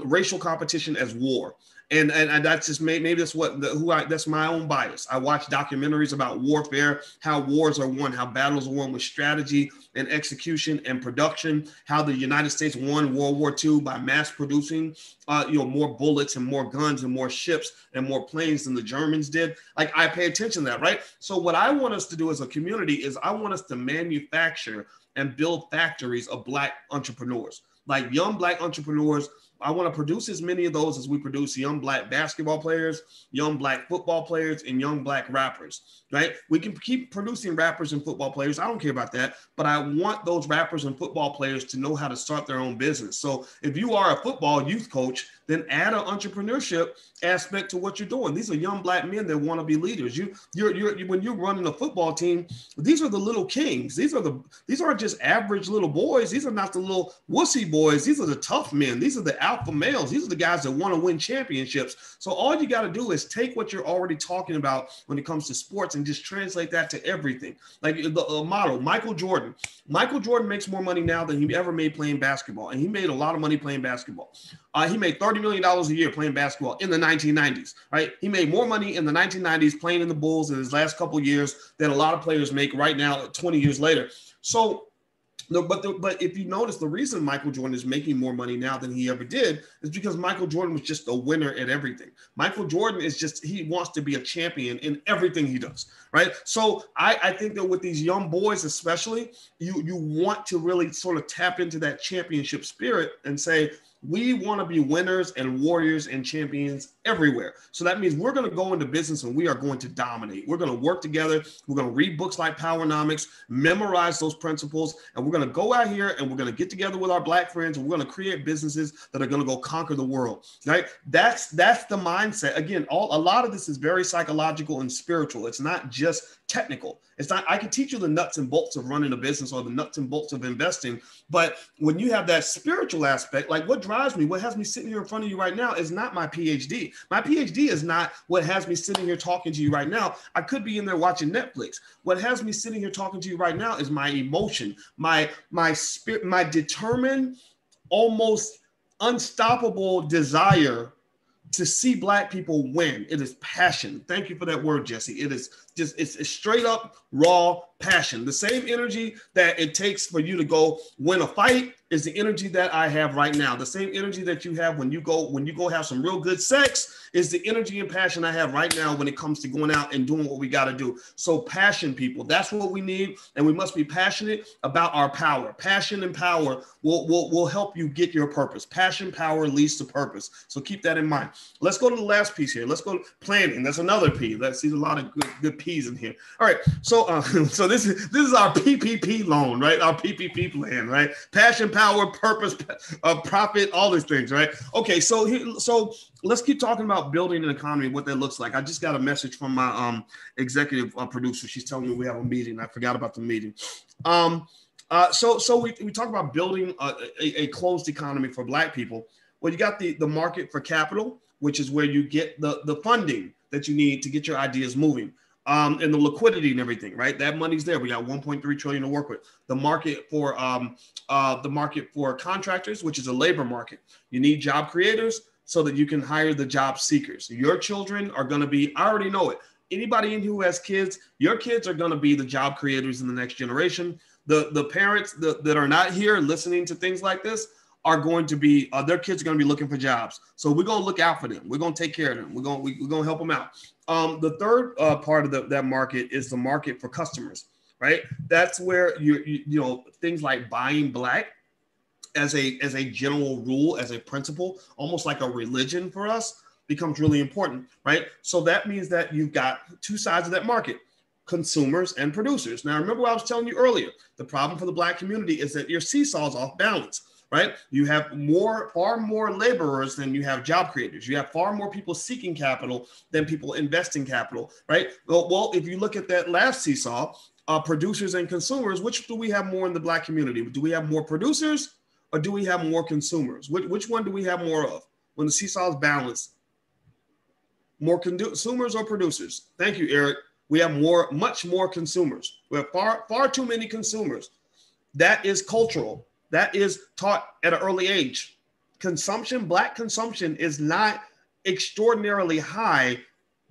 racial competition as war. And that's just maybe that's that's my own bias. I watch documentaries about warfare, how wars are won, how battles are won with strategy and execution and production, how the United States won World War II by mass producing, more bullets and more guns and more ships and more planes than the Germans did. Like I pay attention to that, right? So what I want us to do as a community is I want us to manufacture and build factories of Black entrepreneurs, like young Black entrepreneurs. I want to produce as many of those as we produce young Black basketball players, young Black football players, and young Black rappers, right? We can keep producing rappers and football players. I don't care about that, but I want those rappers and football players to know how to start their own business. So if you are a football youth coach, then add an entrepreneurship aspect to what you're doing. These are young Black men that want to be leaders. When you're running a football team, these are the little kings. These aren't just average little boys. These are not the little wussy boys. These are the tough men. These are the alpha males. These are the guys that want to win championships. So all you got to do is take what you're already talking about when it comes to sports and just translate that to everything. Like the model, Michael Jordan. Michael Jordan makes more money now than he ever made playing basketball. And he made a lot of money playing basketball. He made $30 million a year playing basketball in the 1990s, right? He made more money in the 1990s playing in the Bulls in his last couple of years than a lot of players make right now 20 years later. So, but if you notice, the reason Michael Jordan is making more money now than he ever did is because Michael Jordan was just a winner at everything. Michael Jordan he wants to be a champion in everything he does, right? So I think that with these young boys especially, you want to really sort of tap into that championship spirit and say, we want to be winners and warriors and champions everywhere. So that means we're going to go into business and we are going to dominate. We're going to work together. We're going to read books like Powernomics, memorize those principles, and we're going to go out here and we're going to get together with our Black friends and we're going to create businesses that are going to go conquer the world, right? That's the mindset. Again, a lot of this is very psychological and spiritual. It's not just technical. It's not, I can teach you the nuts and bolts of running a business or the nuts and bolts of investing. But when you have that spiritual aspect, like what drives me, what has me sitting here in front of you right now is not my PhD. My PhD is not what has me sitting here talking to you right now. I could be in there watching Netflix. What has me sitting here talking to you right now is my emotion, my spirit, my determined, almost unstoppable desire to see Black people win. It is passion. Thank you for that word, Jesse. It is just, it's straight up raw passion. The same energy that it takes for you to go win a fight is the energy that I have right now. The same energy that you have when you go have some real good sex is the energy and passion I have right now when it comes to going out and doing what we got to do. So passion, people, that's what we need. And we must be passionate about our power. Passion and power will help you get your purpose. Passion, power leads to purpose. So keep that in mind. Let's go to the last piece here. Let's go to planning. That's another P. Let's see a lot of good P's in here. All right. So so this is our PPP loan, right? Our PPP plan, right? Passion, power, purpose, profit, all these things, right? Okay. So let's keep talking about building an economy, what that looks like. I just got a message from my executive producer. She's telling me we have a meeting. I forgot about the meeting. So we talk about building a closed economy for Black people. Well, you got the market for capital, which is where you get the funding that you need to get your ideas moving. And the liquidity and everything, right? That money's there. We got 1.3 trillion to work with. The market for contractors, which is a labor market. You need job creators so that you can hire the job seekers. Your children are going to be, I already know it. Anybody in who has kids, your kids are going to be the job creators in the next generation. The parents that are not here listening to things like this are going to be, their kids are going to be looking for jobs. So we're going to look out for them. We're going to take care of them. We're going to help them out. The third part of that market is the market for customers, right? That's where you know, things like buying black as a general rule, as a principle, almost like a religion for us, becomes really important, right? So that means that you've got two sides of that market, consumers and producers. Now, remember what I was telling you earlier, the problem for the black community is that your seesaw is off balance, right? You have far more laborers than you have job creators. You have far more people seeking capital than people investing capital, right? Well, if you look at that last seesaw, producers and consumers, which do we have more in the black community? Do we have more producers or do we have more consumers? Which one do we have more of when the seesaw is balanced? More consumers or producers? Thank you, Eric. We have much more consumers. We have far too many consumers. That is cultural. That is taught at an early age. Black consumption is not extraordinarily high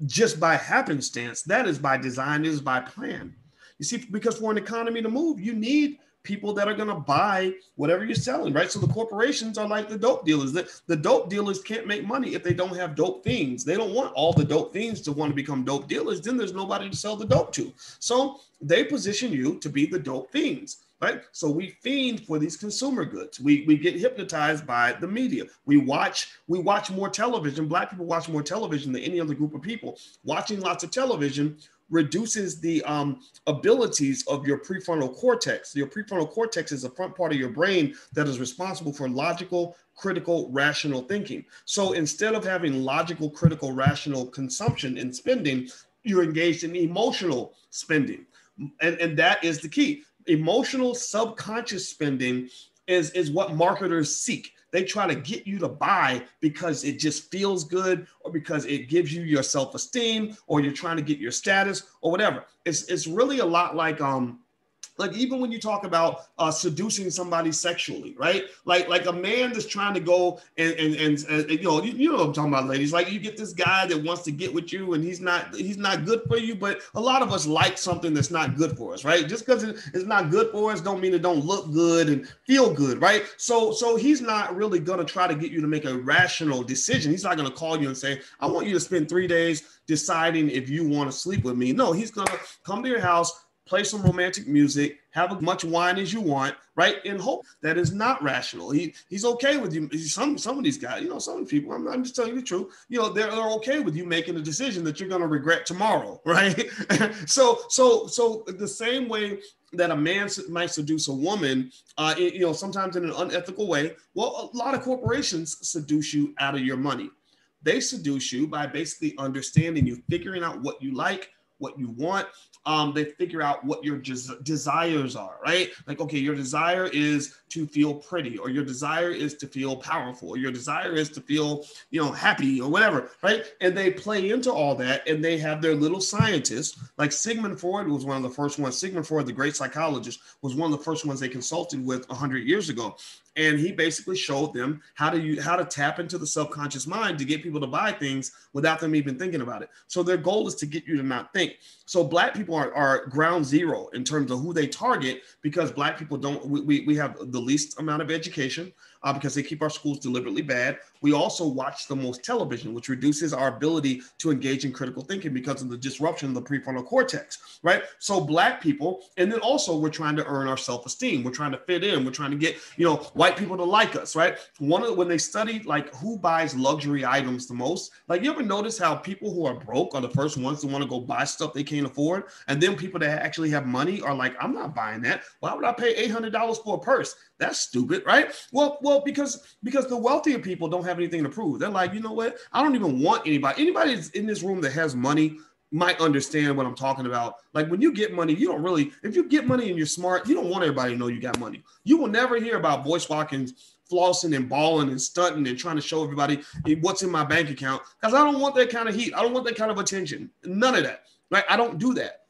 just by happenstance. That is by design, it is by plan. You see, because for an economy to move, you need people that are going to buy whatever you're selling, right? So the corporations are like the dope dealers. The dope dealers can't make money if they don't have dope fiends. They don't want all the dope fiends to want to become dope dealers. Then there's nobody to sell the dope to. So they position you to be the dope fiends, right? So we fiend for these consumer goods. We get hypnotized by the media. We watch more television. Black people watch more television than any other group of people. Watching lots of television reduces the abilities of your prefrontal cortex. Your prefrontal cortex is the front part of your brain that is responsible for logical, critical, rational thinking. So instead of having logical, critical, rational consumption and spending, you're engaged in emotional spending. And that is the key. Emotional subconscious spending is what marketers seek. They try to get you to buy because it just feels good or because it gives you your self-esteem or you're trying to get your status or whatever. It's really a lot like even when you talk about seducing somebody sexually, right? Like a man that's trying to go and you know what I'm talking about, ladies. Like you get this guy that wants to get with you and he's not good for you, but a lot of us like something that's not good for us, right? Just because it's not good for us don't mean it don't look good and feel good, right? So he's not really gonna try to get you to make a rational decision. He's not gonna call you and say, I want you to spend 3 days deciding if you want to sleep with me. No, he's gonna come to your house, play some romantic music, have as much wine as you want, right? And hope that is not rational. He's okay with you. Some of these guys, you know, some people, I'm just telling you the truth, you know, they're okay with you making a decision that you're going to regret tomorrow, right? So the same way that a man might seduce a woman, you know, sometimes in an unethical way, well, a lot of corporations seduce you out of your money. They seduce you by basically understanding you, figuring out what you like, what you want. They figure out what your desires are, right? Like, okay, your desire is to feel pretty, or your desire is to feel powerful, or your desire is to feel, you know, happy or whatever, right? And they play into all that, and they have their little scientists. Like Sigmund Freud was one of the first ones. Sigmund Freud, the great psychologist, was one of the first ones they consulted with 100 years ago. And he basically showed them how to tap into the subconscious mind to get people to buy things without them even thinking about it. So their goal is to get you to not think. So Black people are ground zero in terms of who they target, because Black people we have the least amount of education because they keep our schools deliberately bad. We also watch the most television, which reduces our ability to engage in critical thinking because of the disruption of the prefrontal cortex, right? So Black people, and then also we're trying to earn our self-esteem. We're trying to fit in. We're trying to get, you know, white people to like us, right? When they study like who buys luxury items the most, like you ever notice how people who are broke are the first ones to want to go buy stuff they can't afford, and then people that actually have money are like, I'm not buying that. Why would I pay $800 for a purse? That's stupid, right? Well, because the wealthier people don't have anything to prove. They're like, you know what? I don't even want anybody. Anybody that's in this room that has money, might understand what I'm talking about. Like when you get money, you don't really, if you get money and you're smart, you don't want everybody to know you got money. You will never hear about Boyce Watkins flossing and balling and stunting and trying to show everybody what's in my bank account, because I don't want that kind of heat. I don't want that kind of attention. None of that. Like, I don't do that.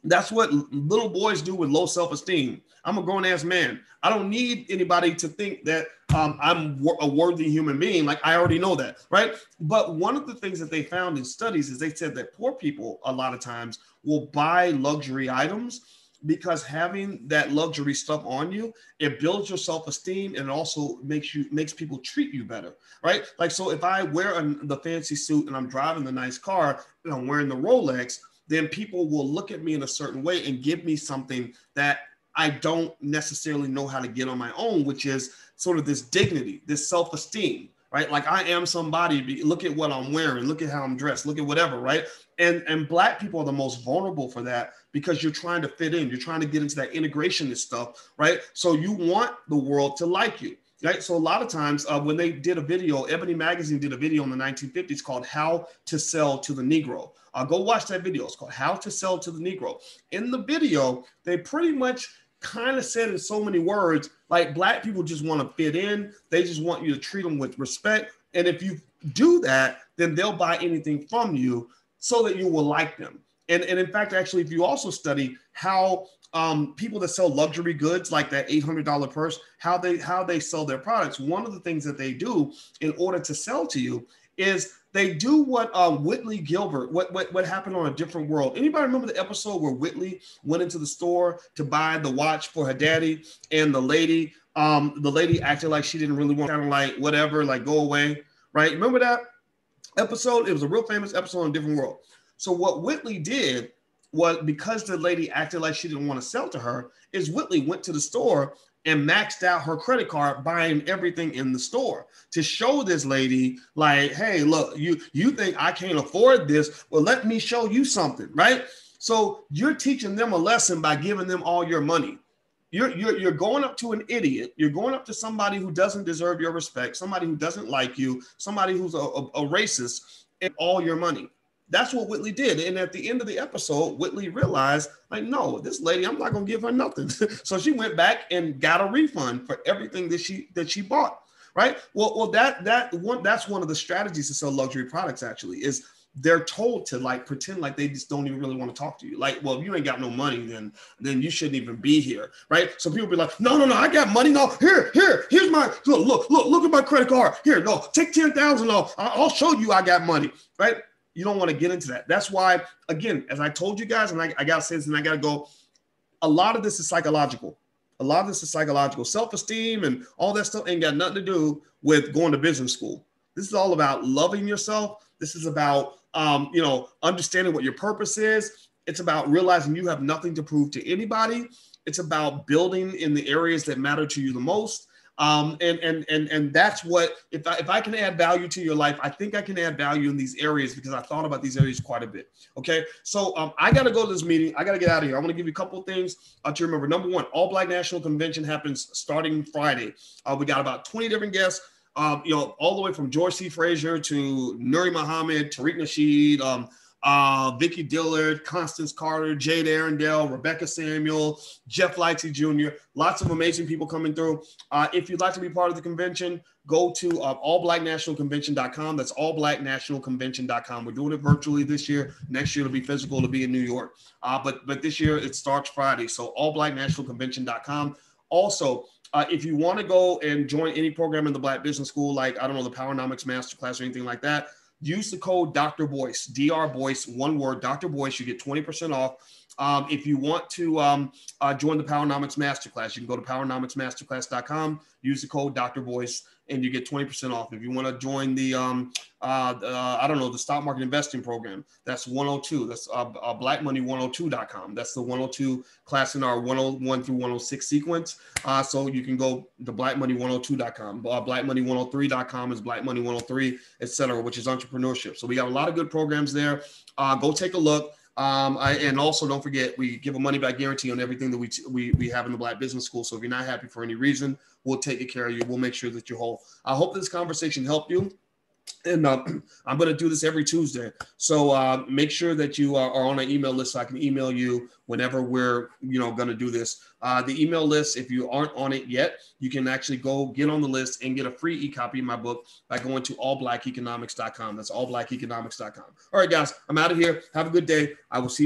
That's what little boys do with low self-esteem. I'm a grown-ass man. I don't need anybody to think that I'm a worthy human being. Like, I already know that, right? But one of the things that they found in studies is they said that poor people a lot of times will buy luxury items because having that luxury stuff on you, it builds your self-esteem, and it also makes people treat you better, right? Like, so if I wear the fancy suit and I'm driving the nice car and I'm wearing the Rolex, then people will look at me in a certain way and give me something that I don't necessarily know how to get on my own, which is sort of this dignity, this self-esteem, right? Like, I am somebody. Look at what I'm wearing. Look at how I'm dressed. Look at whatever, right? And Black people are the most vulnerable for that, because you're trying to fit in. You're trying to get into that integrationist stuff, right? So you want the world to like you. Right. So a lot of times when they did a video, Ebony Magazine did a video in the 1950s called How to Sell to the Negro. Go watch that video. It's called How to Sell to the Negro. In the video, they pretty much kind of said in so many words, like, Black people just want to fit in. They just want you to treat them with respect. And if you do that, then they'll buy anything from you so that you will like them. And in fact, actually, if you also study how people that sell luxury goods, like that $800 purse, how they sell their products, one of the things that they do in order to sell to you is they do what Whitley Gilbert, what happened on A Different World. Anybody remember the episode where Whitley went into the store to buy the watch for her daddy, and the lady acted like she didn't really want, kind of like, whatever, like, go away, right? Remember that episode? It was a real famous episode on A Different World. So what Whitley did was, because the lady acted like she didn't want to sell to her, is Whitley went to the store and maxed out her credit card, buying everything in the store to show this lady, like, hey, look, you think I can't afford this? Well, let me show you something, right? So you're teaching them a lesson by giving them all your money. You're going up to an idiot. You're going up to somebody who doesn't deserve your respect, somebody who doesn't like you, somebody who's a racist, and all your money. That's what Whitley did. And at the end of the episode, Whitley realized, like, no, this lady, I'm not going to give her nothing. So she went back and got a refund for everything that she bought, right? Well, that's one of the strategies to sell luxury products, actually, is they're told to, like, pretend like they just don't even really want to talk to you. Like, well, if you ain't got no money, then you shouldn't even be here, right? So people be like, no, I got money. No, here's my, look at my credit card. Here, no, take 10,000 off. I'll show you I got money, right? You don't want to get into that. That's why, again, as I told you guys, and I got to say this and I got to go, a lot of this is psychological. A lot of this is psychological. Self-esteem and all that stuff ain't got nothing to do with going to business school. This is all about loving yourself. This is about, understanding what your purpose is. It's about realizing you have nothing to prove to anybody. It's about building in the areas that matter to you the most. And that's what, if I can add value to your life, I think I can add value in these areas, because I thought about these areas quite a bit. Okay. So, I got to go to this meeting. I got to get out of here. I want to give you a couple of things to remember. Number one, All Black National Convention happens starting Friday. We got about 20 different guests, all the way from George C. Frazier to Nuri Muhammad, Tariq Nasheed, Vicky Dillard, Constance Carter, Jade Arundel, Rebecca Samuel, Jeff Lightsey Jr. Lots of amazing people coming through. If you'd like to be part of the convention, go to allblacknationalconvention.com. That's allblacknationalconvention.com. We're doing it virtually this year. Next year it'll be physical. It'll be in New York. But this year it starts Friday. So allblacknationalconvention.com. Also, if you want to go and join any program in the Black Business School, like, I don't know, the Powernomics Masterclass or anything like that, use the code Dr. Boyce, Dr. Boyce, one word, Dr. Boyce. You get 20% off. If you want to join the Powernomics Masterclass, you can go to powernomicsmasterclass.com, use the code Dr. Boyce, and you get 20% off. If you want to join the, the stock market investing program, that's 102. That's blackmoney102.com. That's the 102 class in our 101 through 106 sequence. So you can go to blackmoney102.com. Blackmoney103.com is blackmoney103, etc., which is entrepreneurship. So we got a lot of good programs there. Go take a look. And also don't forget, we give a money back guarantee on everything that we have in the Black Business School. So if you're not happy for any reason, we'll take care of you. We'll make sure that you're whole. I hope this conversation helped you. And I'm going to do this every Tuesday. So make sure that you are on an email list so I can email you whenever we're, going to do this. The email list, if you aren't on it yet, you can actually go get on the list and get a free e-copy of my book by going to allblackeconomics.com. That's allblackeconomics.com. All right, guys, I'm out of here. Have a good day. I will see you.